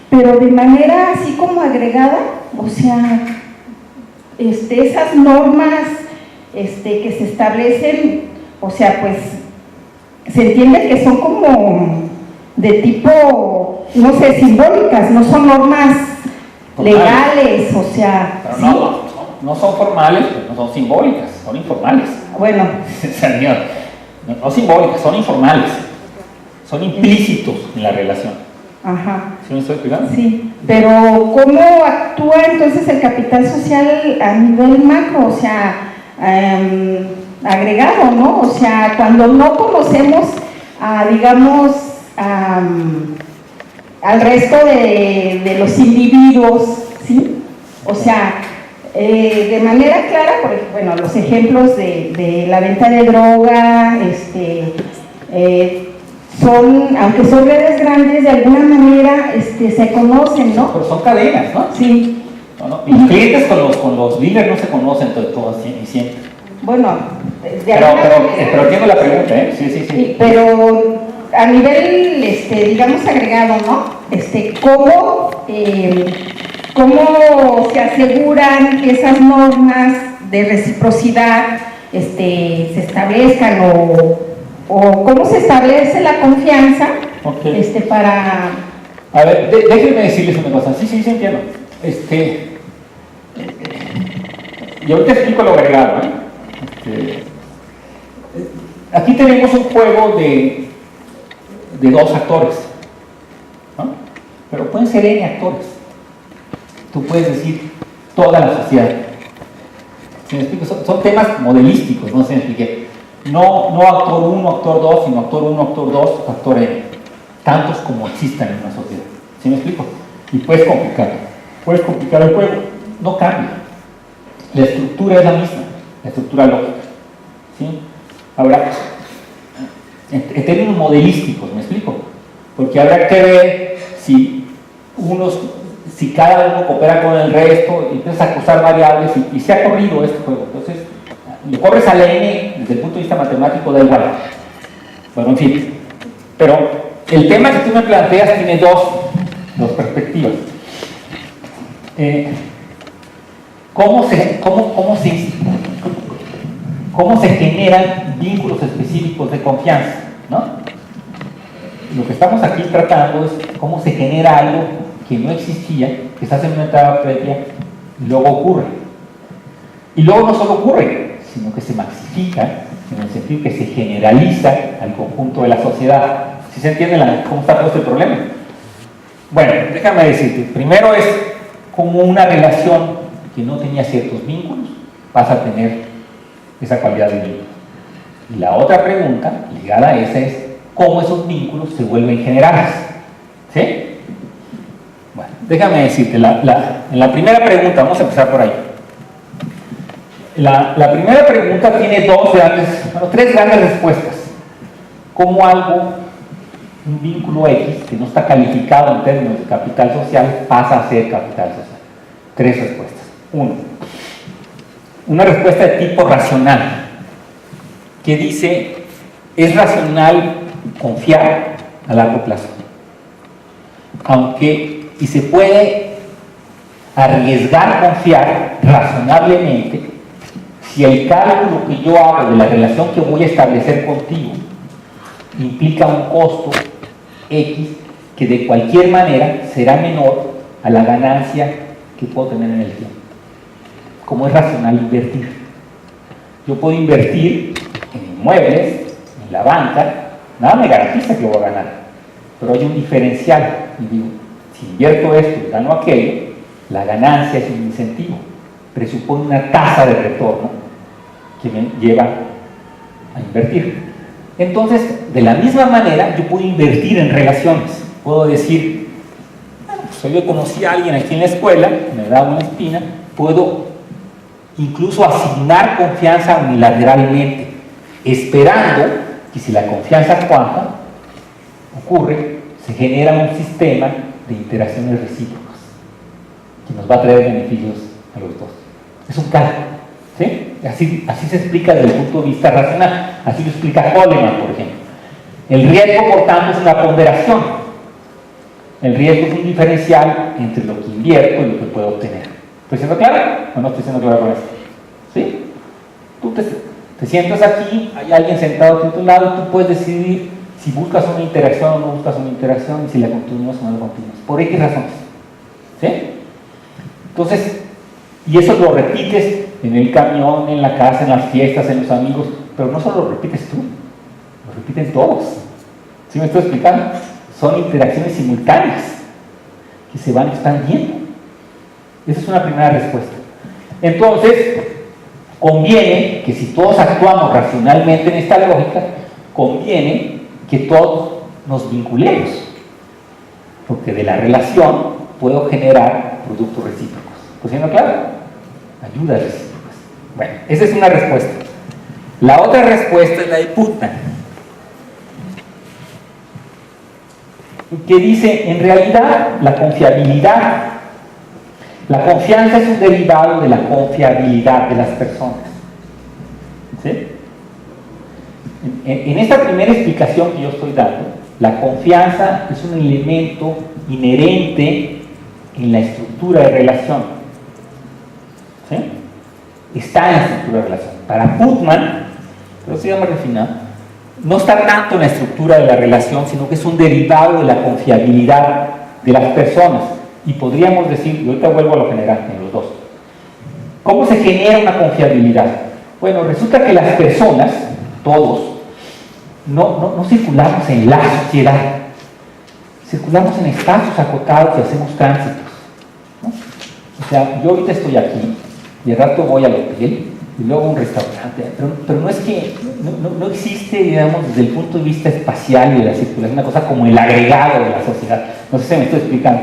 Pero de manera así como agregada, o sea, esas normas que se establecen, o sea, pues se entiende que son como de tipo, no sé, simbólicas, no son normas legales, o sea, pero ¿sí? No son formales, no son simbólicas, son informales. Bueno. Señor, no simbólicas, son informales, son implícitos en la relación. Ajá. ¿Sí me estoy explicando? Sí, pero ¿cómo actúa entonces el capital social a nivel macro? O sea, agregado, ¿no? O sea, cuando no conocemos, digamos, al resto de los individuos, ¿sí? O sea, de manera clara, por ejemplo, bueno, los ejemplos de la venta de droga, aunque son redes grandes, de alguna manera se conocen, ¿no? Pero son cadenas, ¿no? Sí. Y los clientes con los dealers no se conocen todo y siempre. Bueno, pero entiendo la pregunta, ¿eh? Sí. Pero a nivel, digamos, agregado, ¿no? ¿Cómo se aseguran que esas normas de reciprocidad se establezcan o cómo se establece la confianza para... A ver, déjenme decirles una cosa. Sí, entiendo. Y ahorita explico lo agregado, ¿eh? Aquí tenemos un juego de dos actores, ¿no? Pero pueden ser N actores. Tú puedes decir toda la sociedad. ¿Sí me explico? Son temas modelísticos, no sé si me expliqué. No actor 1, actor 2, sino actor 1, actor 2, actor N. Tantos como existan en una sociedad. ¿Sí me explico? Y puedes complicar el juego. No cambia. La estructura es la misma, la estructura lógica. ¿Sí? Ahora, en términos modelísticos, ¿me explico? Porque habrá que ver si cada uno coopera con el resto y empiezas a acusar variables y se ha corrido este juego. Entonces, le corres al N desde el punto de vista matemático, da igual. Bueno, en fin. Pero el tema que tú me planteas tiene dos perspectivas. ¿Cómo se generan vínculos específicos de confianza? ¿No? Lo que estamos aquí tratando es cómo se genera algo que no existía, que está en una etapa previa y luego ocurre. Y luego no solo ocurre, sino que se maxifica en el sentido que se generaliza al conjunto de la sociedad. ¿Sí se entiende cómo está todo este problema? Bueno, déjame decirte, primero es como una relación que no tenía ciertos vínculos, pasa a tener esa calidad de vínculos. Y la otra pregunta ligada a esa es cómo esos vínculos se vuelven generales. ¿Sí? Bueno, déjame decirte, en la primera pregunta, vamos a empezar por ahí. La primera pregunta tiene tres grandes respuestas. ¿Cómo algo, un vínculo X, que no está calificado en términos de capital social, pasa a ser capital social? Tres respuestas. Una respuesta de tipo racional, que dice, es racional confiar a largo plazo. Y se puede arriesgar confiar razonablemente si el cálculo que yo hago de la relación que voy a establecer contigo implica un costo X que de cualquier manera será menor a la ganancia que puedo tener en el tiempo. Como es racional invertir. Yo puedo invertir en inmuebles, en la banca, nada me garantiza que voy a ganar, pero hay un diferencial y digo, si invierto esto y gano aquello, La ganancia es un incentivo, presupone una tasa de retorno que me lleva a invertir. Entonces, de la misma manera, yo puedo invertir en relaciones. Puedo decir, bueno, pues yo conocí a alguien aquí en la escuela, me da una espina, puedo incluso asignar confianza unilateralmente, esperando que si la confianza cuaja, ocurre, se genera un sistema de interacciones recíprocas que nos va a traer beneficios a los dos. Es un cálculo, ¿sí? Así se explica desde el punto de vista racional, así lo explica Coleman, por ejemplo. El riesgo, por tanto, es una ponderación. El riesgo es un diferencial entre lo que invierto y lo que puedo obtener. ¿Estoy siendo claro o no estoy siendo claro con esto? ¿Sí? Tú te sientas aquí, hay alguien sentado a tu lado y tú puedes decidir si buscas una interacción o no buscas una interacción y si la continúas o no la continúas. Por X razones. ¿Sí? Entonces, y eso lo repites en el camión, en la casa, en las fiestas, en los amigos, pero no solo lo repites tú, lo repiten todos. ¿Sí me estoy explicando? Son interacciones simultáneas que se van expandiendo. Esa es una primera respuesta. Entonces, conviene que si todos actuamos racionalmente en esta lógica, conviene que todos nos vinculemos, porque de la relación puedo generar productos recíprocos. ¿Está siendo claro? Ayudas recíprocas. Bueno, esa es una respuesta. La otra respuesta es la de Putnam, que dice, en realidad, la confianza es un derivado de la confiabilidad de las personas. ¿Sí? En esta primera explicación que yo estoy dando, la confianza es un elemento inherente en la estructura de relación. ¿Sí? Está en la estructura de relación. Para Putnam, pero se llama refinado, no está tanto en la estructura de la relación, sino que es un derivado de la confiabilidad de las personas. Y podríamos decir, y ahorita vuelvo a lo general en los dos, ¿cómo se genera una confiabilidad? Bueno, resulta que las personas, todos, no circulamos en la sociedad, circulamos en espacios acotados y hacemos tránsitos, ¿no? O sea, yo ahorita estoy aquí y al rato voy al hotel y luego a un restaurante, pero no es que no existe, digamos, desde el punto de vista espacial y de la circulación, una cosa como el agregado de la sociedad. No sé si me estoy explicando.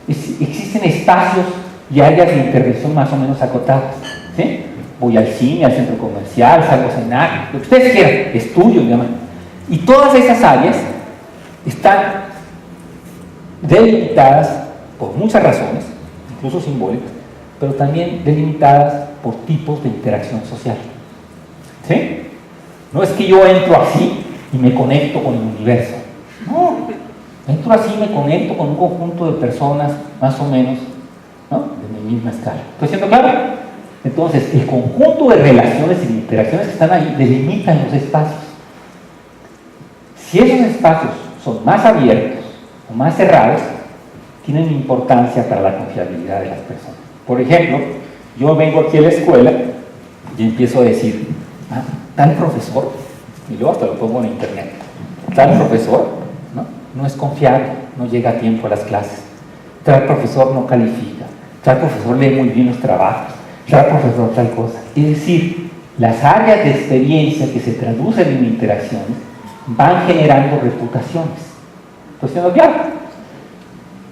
Existen espacios y áreas de intervención más o menos acotadas, ¿sí? Voy al cine, al centro comercial, salgo a cenar, lo que ustedes quieran, estudio, digamos. Y todas esas áreas están delimitadas por muchas razones, incluso simbólicas, pero también delimitadas por tipos de interacción social. ¿Sí? No es que yo entro así y me conecto con el universo. No, entro así y me conecto con un conjunto de personas más o menos, ¿no?, de mi misma escala. ¿Estoy siendo claro? Entonces, el conjunto de relaciones y interacciones que están ahí delimitan los espacios. Si esos espacios son más abiertos o más cerrados, tienen importancia para la confiabilidad de las personas. Por ejemplo, yo vengo aquí a la escuela y empiezo a decir, tal profesor, y luego hasta lo pongo en internet, tal profesor no es confiable, no llega a tiempo a las clases, tal profesor no califica, tal profesor lee muy bien los trabajos, tal profesor tal cosa. Es decir, las áreas de experiencia que se traducen en interacciones van generando reputaciones. ¿Estoy siendo claro?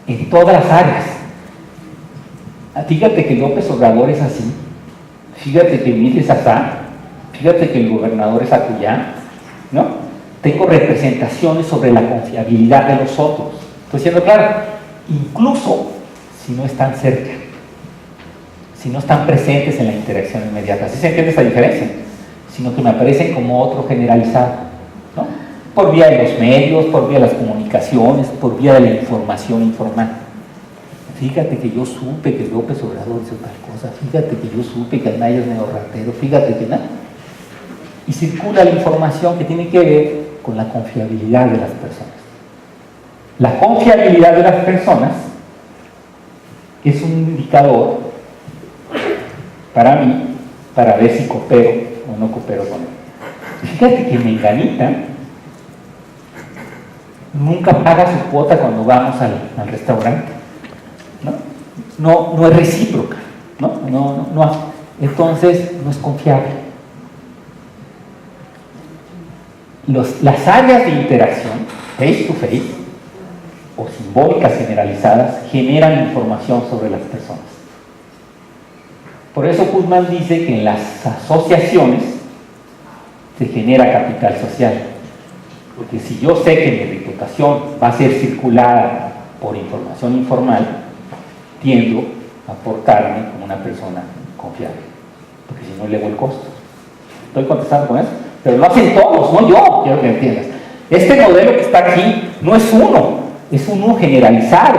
En todas las áreas. Fíjate que López Obrador es así, fíjate que Miguel es asá, fíjate que el gobernador es acuyá, ¿no? Tengo representaciones sobre la confiabilidad de los otros. ¿Estoy siendo claro? Incluso si no están cerca, si no están presentes en la interacción inmediata. ¿Sí se entiende esta diferencia? Sino que me aparecen como otro generalizado, ¿no? Por vía de los medios, por vía de las comunicaciones, por vía de la información informal. Fíjate que yo supe que López Obrador hizo tal cosa, fíjate que yo supe que Anaya es medio ratero, fíjate que nada. Y circula la información que tiene que ver con la confiabilidad de las personas. La confiabilidad de las personas es un indicador para mí, para ver si coopero o no coopero con él. Fíjate que Menganita nunca paga su cuota cuando vamos al restaurante, ¿no? no es recíproca, entonces no es confiable. Las áreas de interacción, face to face, o simbólicas generalizadas, generan información sobre las personas. Por eso Putman dice que en las asociaciones se genera capital social. Porque si yo sé que mi reputación va a ser circulada por información informal, tiendo a portarme como una persona confiable. Porque si no, elevo el costo. ¿Estoy contestando con eso? Pero lo hacen todos, no yo, quiero que entiendas. Este modelo que está aquí no es uno, es uno generalizado.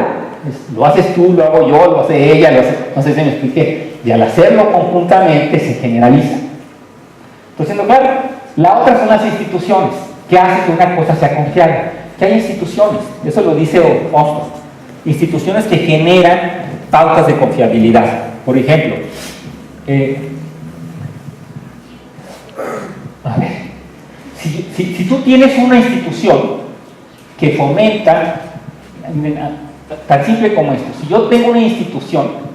Lo haces tú, lo hago yo, lo hace ella, no sé si me expliqué. Y al hacerlo conjuntamente se generaliza. Entonces, claro, la otra son las instituciones. ¿Qué hace que una cosa sea confiable? Que hay instituciones, eso lo dice Osborne. Instituciones que generan pautas de confiabilidad. Por ejemplo, a ver, si tú tienes una institución que fomenta, tan simple como esto, si yo tengo una institución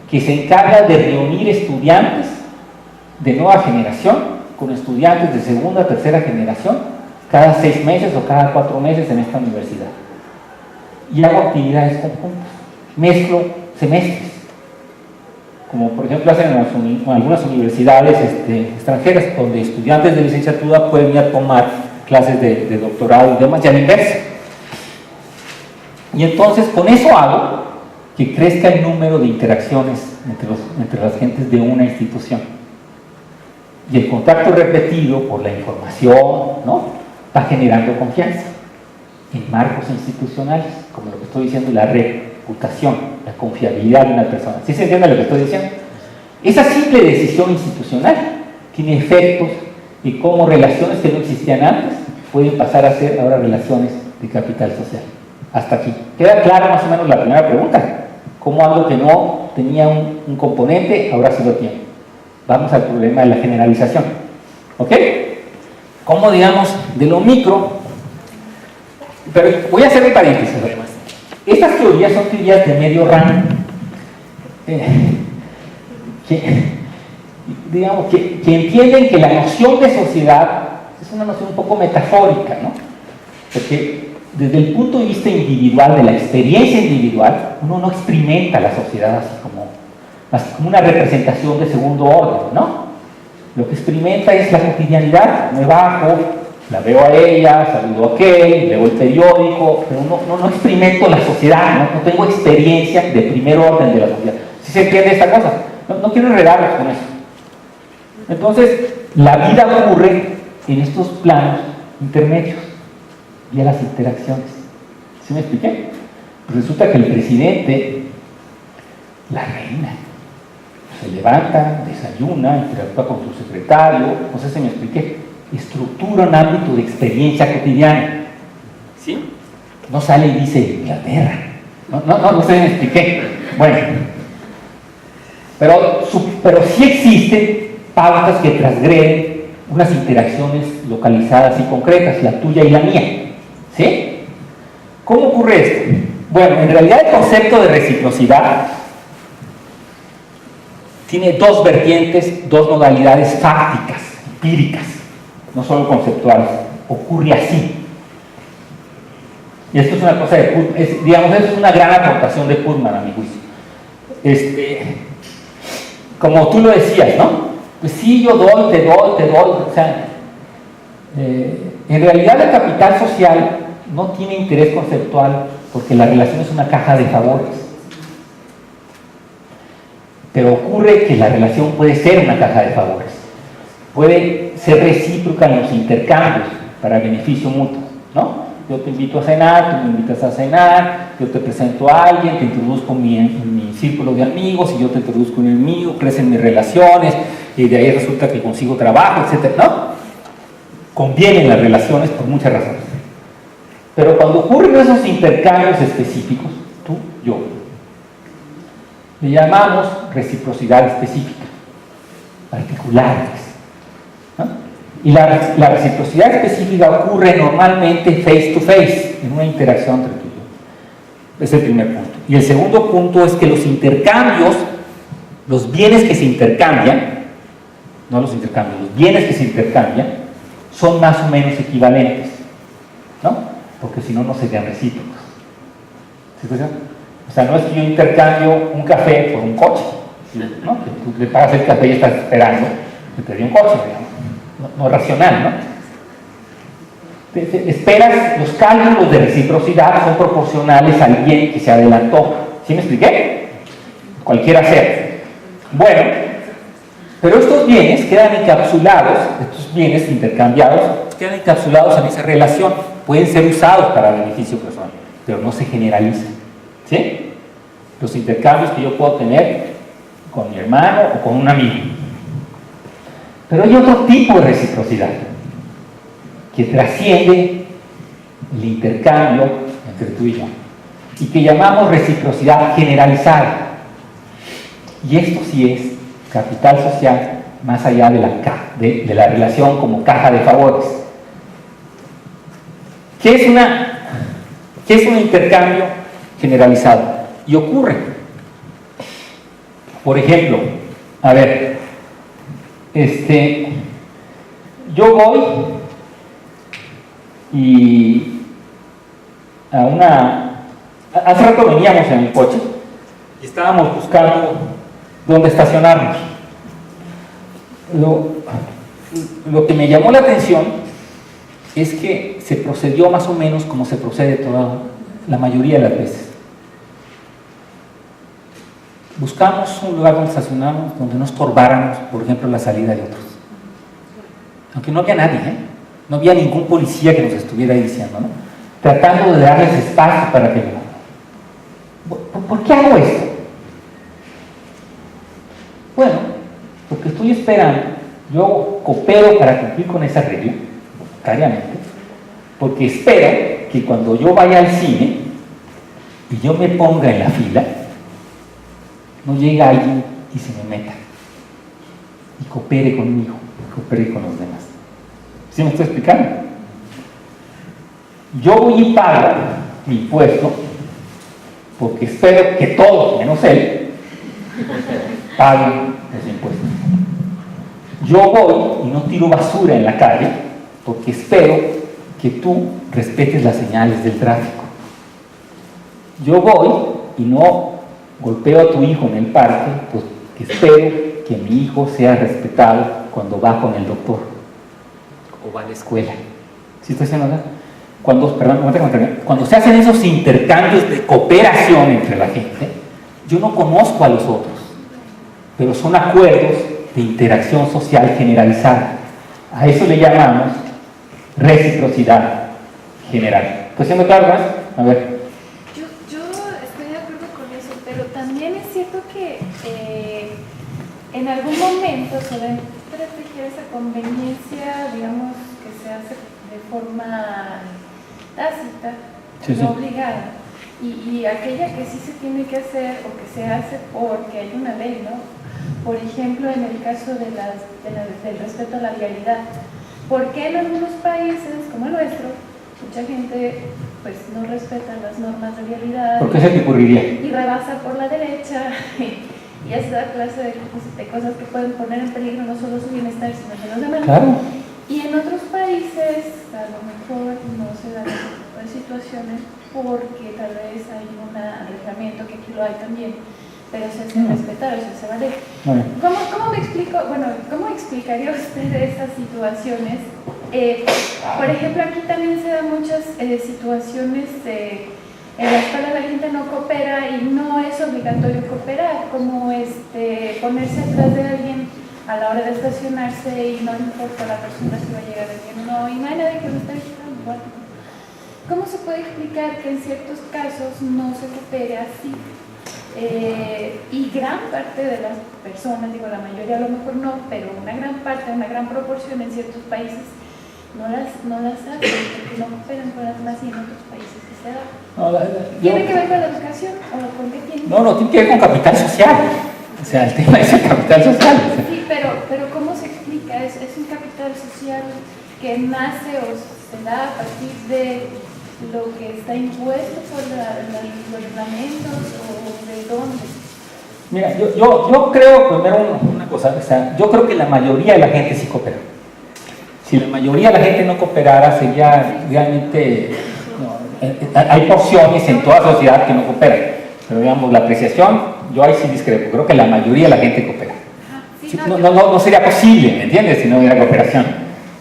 que se encarga de reunir estudiantes de nueva generación con estudiantes de segunda, tercera generación, cada 6 meses o cada 4 meses en esta universidad, y hago actividades conjuntas, mezclo semestres, como por ejemplo hacen en algunas universidades extranjeras, donde estudiantes de licenciatura pueden ir a tomar clases de doctorado y demás, y a la inversa. Y entonces con eso hago que crezca el número de interacciones entre las gentes de una institución. Y el contacto repetido por la información, va generando confianza en marcos institucionales, como lo que estoy diciendo, la reputación, la confiabilidad de una persona. ¿Sí se entiende lo que estoy diciendo? Esa simple decisión institucional tiene efectos y cómo relaciones que no existían antes pueden pasar a ser ahora relaciones de capital social. Hasta aquí. ¿Queda clara más o menos la primera pregunta? ¿Cómo algo que no tenía un componente ahora sí lo tiene? Vamos al problema de la generalización. ¿Ok? ¿Cómo, digamos, de lo micro? Pero voy a hacer un paréntesis además. Estas teorías son teorías de medio rango. Digamos, que entienden que la noción de sociedad es una noción un poco metafórica, ¿no? Porque desde el punto de vista individual, de la experiencia individual, uno no experimenta la sociedad así como una representación de segundo orden, ¿no? Lo que experimenta es la cotidianidad. Me bajo, la veo a ella, saludo a aquel, leo el periódico, pero no experimento la sociedad, no tengo experiencia de primer orden de la sociedad. ¿Sí se entiende esta cosa? No quiero enredarlos con eso. Entonces, la vida ocurre en estos planos intermedios, vía las interacciones. ¿Sí me expliqué? Pues resulta que el presidente, la reina, se levanta, desayuna, interactúa con su secretario, no sé si me expliqué, estructura un ámbito de experiencia cotidiana. ¿Sí? No sale y dice Inglaterra. No sé si me expliqué. Bueno, pero sí existen pautas que transgreden unas interacciones localizadas y concretas, la tuya y la mía. ¿Sí? ¿Cómo ocurre esto? Bueno, en realidad el concepto de reciprocidad tiene dos vertientes, dos modalidades fácticas, empíricas, no solo conceptuales. Ocurre así. Y esto es una cosa de Putman, digamos, eso es una gran aportación de Putman a mi juicio. Como tú lo decías, ¿no? Pues sí, yo doy, te doy, o sea, en realidad el capital social no tiene interés conceptual porque la relación es una caja de favores. Pero ocurre que la relación puede ser una caja de favores. Puede ser recíproca en los intercambios para beneficio mutuo, ¿no? Yo te invito a cenar, tú me invitas a cenar, yo te presento a alguien, te introduzco en mi círculo de amigos y yo te introduzco en el mío, crecen mis relaciones y de ahí resulta que consigo trabajo, etc. ¿No? Convienen las relaciones por muchas razones. Pero cuando ocurren esos intercambios específicos, tú, yo, le llamamos reciprocidad específica, particulares. ¿No? Y la reciprocidad específica ocurre normalmente face to face, en una interacción entre tú y yo. Es el primer punto. Y el segundo punto es que los intercambios, los bienes que se intercambian, no los intercambios, los bienes que se intercambian, son más o menos equivalentes, ¿no? Porque si no, no serían recíprocos. ¿Sí? O sea, no es que yo intercambio un café por un coche, ¿no? Que tú le pagas el café y estás esperando que te dé un coche, digamos. No es racional, ¿no? Esperas, los cálculos de reciprocidad son proporcionales al bien que se adelantó. ¿Sí me expliqué? Cualquiera sea. Bueno, pero estos bienes quedan encapsulados, estos bienes intercambiados, quedan encapsulados en esa relación. Pueden ser usados para beneficio personal, pero no se generalizan. ¿Sí? Los intercambios que yo puedo tener con mi hermano o con un amigo. Pero hay otro tipo de reciprocidad que trasciende el intercambio entre tú y yo y que llamamos reciprocidad generalizada. Y esto sí es capital social más allá de la relación como caja de favores. ¿Qué es un intercambio generalizado? Y ocurre. Por ejemplo, a ver, yo voy y hace rato veníamos en el coche y estábamos buscando dónde estacionarnos. Lo que me llamó la atención es que se procedió más o menos como se procede la mayoría de las veces. Buscamos un lugar donde estacionarnos, donde no estorbáramos, por ejemplo, la salida de otros. Aunque no había nadie, no había ningún policía que nos estuviera ahí diciendo, ¿no? Tratando de darles espacio para que... ¿Por qué hago esto? Bueno, porque estoy esperando, yo coopero para cumplir con esa regla, voluntariamente, porque espero que cuando yo vaya al cine y yo me ponga en la fila, no llegue alguien y se me meta y coopere conmigo, coopere con los demás. ¿Sí me estoy explicando? Yo voy y pago mi impuesto porque espero que todos, menos él, paguen los impuestos. Yo voy y no tiro basura en la calle porque espero que tú respetes las señales del tráfico. Yo voy y no golpeo a tu hijo en el parque porque espero que mi hijo sea respetado cuando va con el doctor o va a la escuela. ¿Sí estoy diciendo nada? Cuando se hacen esos intercambios de cooperación entre la gente, yo no conozco a los otros, pero son acuerdos de interacción social generalizada. A eso le llamamos reciprocidad general. ¿Está siendo claro más? A ver. Yo estoy de acuerdo con eso, pero también es cierto que en algún momento se debe proteger esa conveniencia, digamos, que se hace de forma tácita, no obligada, y aquella que sí se tiene que hacer o que se hace porque hay una ley, ¿no? Por ejemplo, en el caso del respeto a la vialidad. ¿Por qué en algunos países, como el nuestro, mucha gente pues no respeta las normas de vialidad? ¿Por qué se te ocurriría? Y rebasa por la derecha y hace la clase de cosas que pueden poner en peligro no solo su bienestar, sino de los demás. Claro. Y en otros países, a lo mejor no se dan ese tipo de situaciones porque tal vez hay un alejamiento, que aquí lo hay también, pero se hace respetar, o se hace valer. ¿Cómo me explico? Bueno, ¿cómo explicaría usted esas situaciones? Por ejemplo, aquí también se dan muchas situaciones en las cuales la gente no coopera y no es obligatorio cooperar, como ponerse atrás de alguien a la hora de estacionarse y no le importa a la persona si va a llegar bien o no, y no hay nadie que lo esté vigilando. Bueno, ¿cómo se puede explicar que en ciertos casos no se coopere así? Y gran parte de las personas, digo la mayoría a lo mejor no, pero una gran parte, una gran proporción en ciertos países no las hacen porque no cooperan con las demás y en otros países que se da. ¿Tiene que ver con la educación o con qué tiene? No, tiene que ver con capital social. O sea, el tema es el capital social. Sí, pero ¿cómo se explica? ¿Es un capital social que nace o se da a partir de lo que está impuesto por los reglamentos o de dónde? Mira, yo creo, primero una cosa, o sea, yo creo que la mayoría de la gente sí coopera. Si la mayoría de la gente no cooperara, sería realmente, hay porciones en toda sociedad que no cooperan, pero digamos, la apreciación, yo ahí sí discrepo, creo que la mayoría de la gente coopera. No sería posible, ¿me entiendes? Si no hubiera cooperación.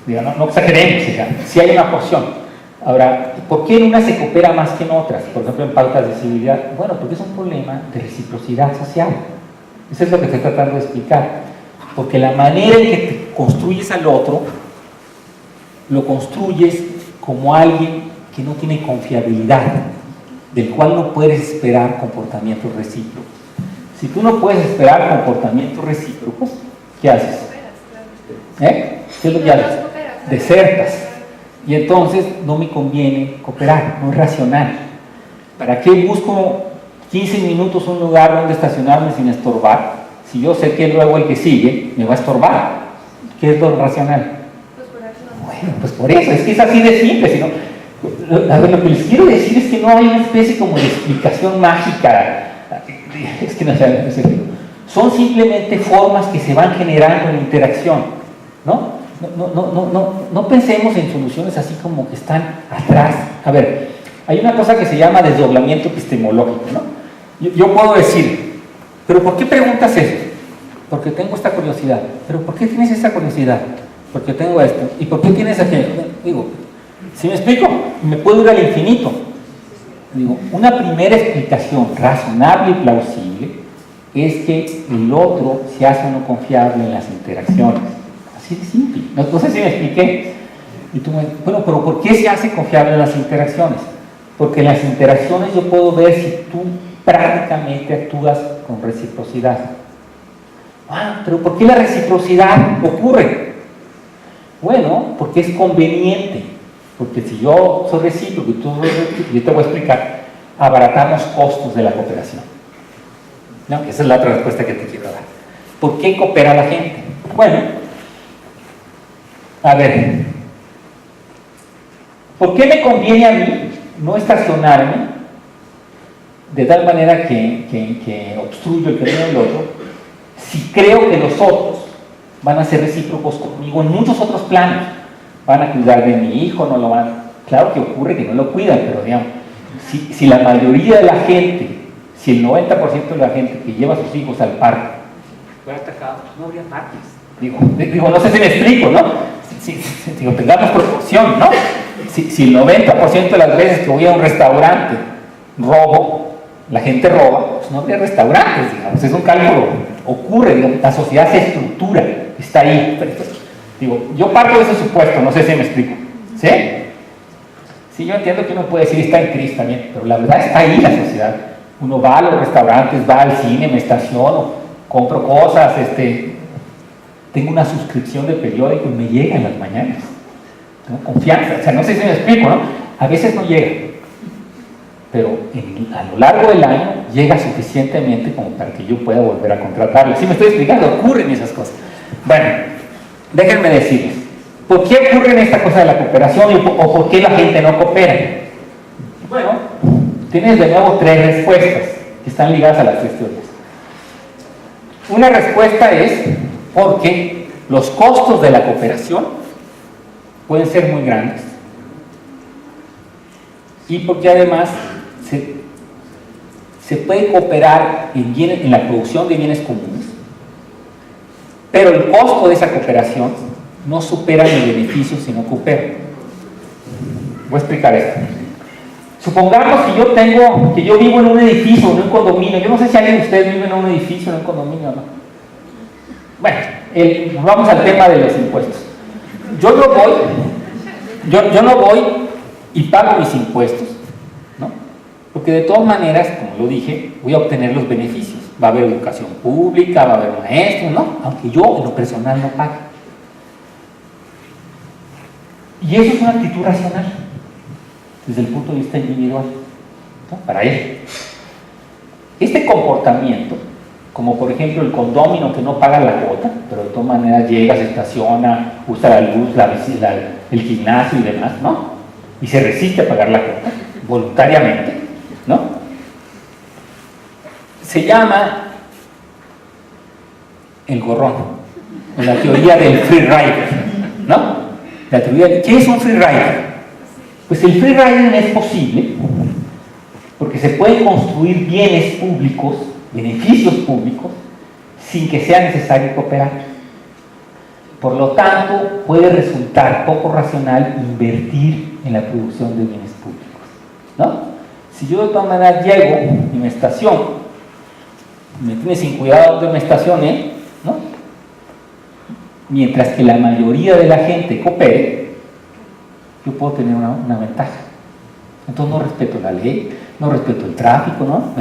Digo, no exageremos, o sea, sí hay una porción. Ahora, ¿por qué en unas se coopera más que en otras? Por ejemplo, en pautas de civilidad. Bueno, porque es un problema de reciprocidad social. Eso es lo que estoy tratando de explicar. Porque la manera en que te construyes al otro, lo construyes como alguien que no tiene confiabilidad, del cual no puedes esperar comportamientos recíprocos. Si tú no puedes esperar comportamientos recíprocos, ¿qué haces? ¿Qué es lo que haces? Desertas. Y entonces no me conviene cooperar, no es racional. ¿Para qué busco 15 minutos un lugar donde estacionarme sin estorbar? Si yo sé que luego el que sigue me va a estorbar. ¿Qué es lo racional? Bueno, pues por eso, es que es así de simple. Si no, a ver, lo que les quiero decir es que no hay una especie como de explicación mágica. Es que no sé, son simplemente formas que se van generando en interacción, ¿no? No pensemos en soluciones así como que están atrás. A ver, hay una cosa que se llama desdoblamiento epistemológico, ¿no? Yo puedo decir, ¿pero por qué preguntas eso? Porque tengo esta curiosidad. ¿Pero por qué tienes esa curiosidad? Porque tengo esto. ¿Y por qué tienes aquello? Digo, ¿sí me explico? Me puedo ir al infinito. Digo, una primera explicación razonable y plausible es que el otro se hace uno confiable en las interacciones. Así de simple. No sé si me expliqué. Y tú bueno, pero ¿por qué se hace confiable en las interacciones? Porque en las interacciones yo puedo ver si tú prácticamente actúas con reciprocidad. Ah, pero ¿por qué la reciprocidad ocurre? Bueno, porque es conveniente. Porque si yo soy recíproco y tú sos recíproco, yo te voy a explicar, abaratamos costos de la cooperación. ¿No? Esa es la otra respuesta que te quiero dar. ¿Por qué coopera la gente? Bueno, a ver, ¿por qué me conviene a mí no estacionarme de tal manera que obstruyo el camino del otro si creo que los otros van a ser recíprocos conmigo en muchos otros planos? Van a cuidar de mi hijo, no lo van. Claro que ocurre que no lo cuidan, pero digamos, si la mayoría de la gente, si el 90% de la gente que lleva a sus hijos al parque fuera atacado, no habría parques. Digo, no sé si me explico, ¿no? Digo, tengamos proporción, ¿no? Si el 90% de las veces que voy a un restaurante la gente roba, pues no habría restaurantes, digamos, es un cálculo, ocurre, digamos, la sociedad se estructura, está ahí. Digo, yo parto de ese supuesto, no sé si me explico. ¿Sí? Sí, yo entiendo que uno puede decir está en crisis también, pero la verdad está ahí la sociedad. Uno va a los restaurantes, va al cine, me estaciono, compro cosas, tengo una suscripción de periódico y me llega en las mañanas. Tengo confianza, o sea, no sé si me explico, ¿no? A veces no llega, pero a lo largo del año llega suficientemente como para que yo pueda volver a contratarlo. ¿Sí me estoy explicando? Ocurren esas cosas. Bueno, déjenme decirles, ¿por qué ocurre esta cosa de la cooperación o por qué la gente no coopera? Bueno, tienes de nuevo tres respuestas que están ligadas a las tres teorías. Una respuesta es porque los costos de la cooperación pueden ser muy grandes y porque además se puede cooperar en la producción de bienes comunes, pero el costo de esa cooperación no supera los beneficios si no coopero. Voy a explicar esto. Supongamos que yo vivo en un edificio, en un condominio. Yo no sé si alguien de ustedes vive en un edificio, en un condominio o no. Bueno, vamos al tema de los impuestos. Yo no voy y pago mis impuestos, ¿no? Porque de todas maneras, como lo dije, voy a obtener los beneficios. Va a haber educación pública, va a haber maestros, ¿no? Aunque yo en lo personal no pague. Y eso es una actitud racional desde el punto de vista individual, ¿no? Para él. Este comportamiento, como por ejemplo el condómino que no paga la cuota, pero de todas maneras llega, se estaciona, usa la luz, el gimnasio y demás, ¿no? y se resiste a pagar la cuota voluntariamente, ¿no? Se llama el gorrón, o la teoría del free rider, ¿no? La teoría de, ¿qué es un free rider? Pues el free riding es posible porque se pueden construir bienes públicos, beneficios públicos, sin que sea necesario cooperar. Por lo tanto, puede resultar poco racional invertir en la producción de bienes públicos, ¿no? Si yo de todas maneras llego y me estaciono, me tiene sin cuidado donde me estacione, ¿no? Mientras que la mayoría de la gente coopere, yo puedo tener una ventaja. Entonces no respeto la ley, no respeto el tráfico, ¿no?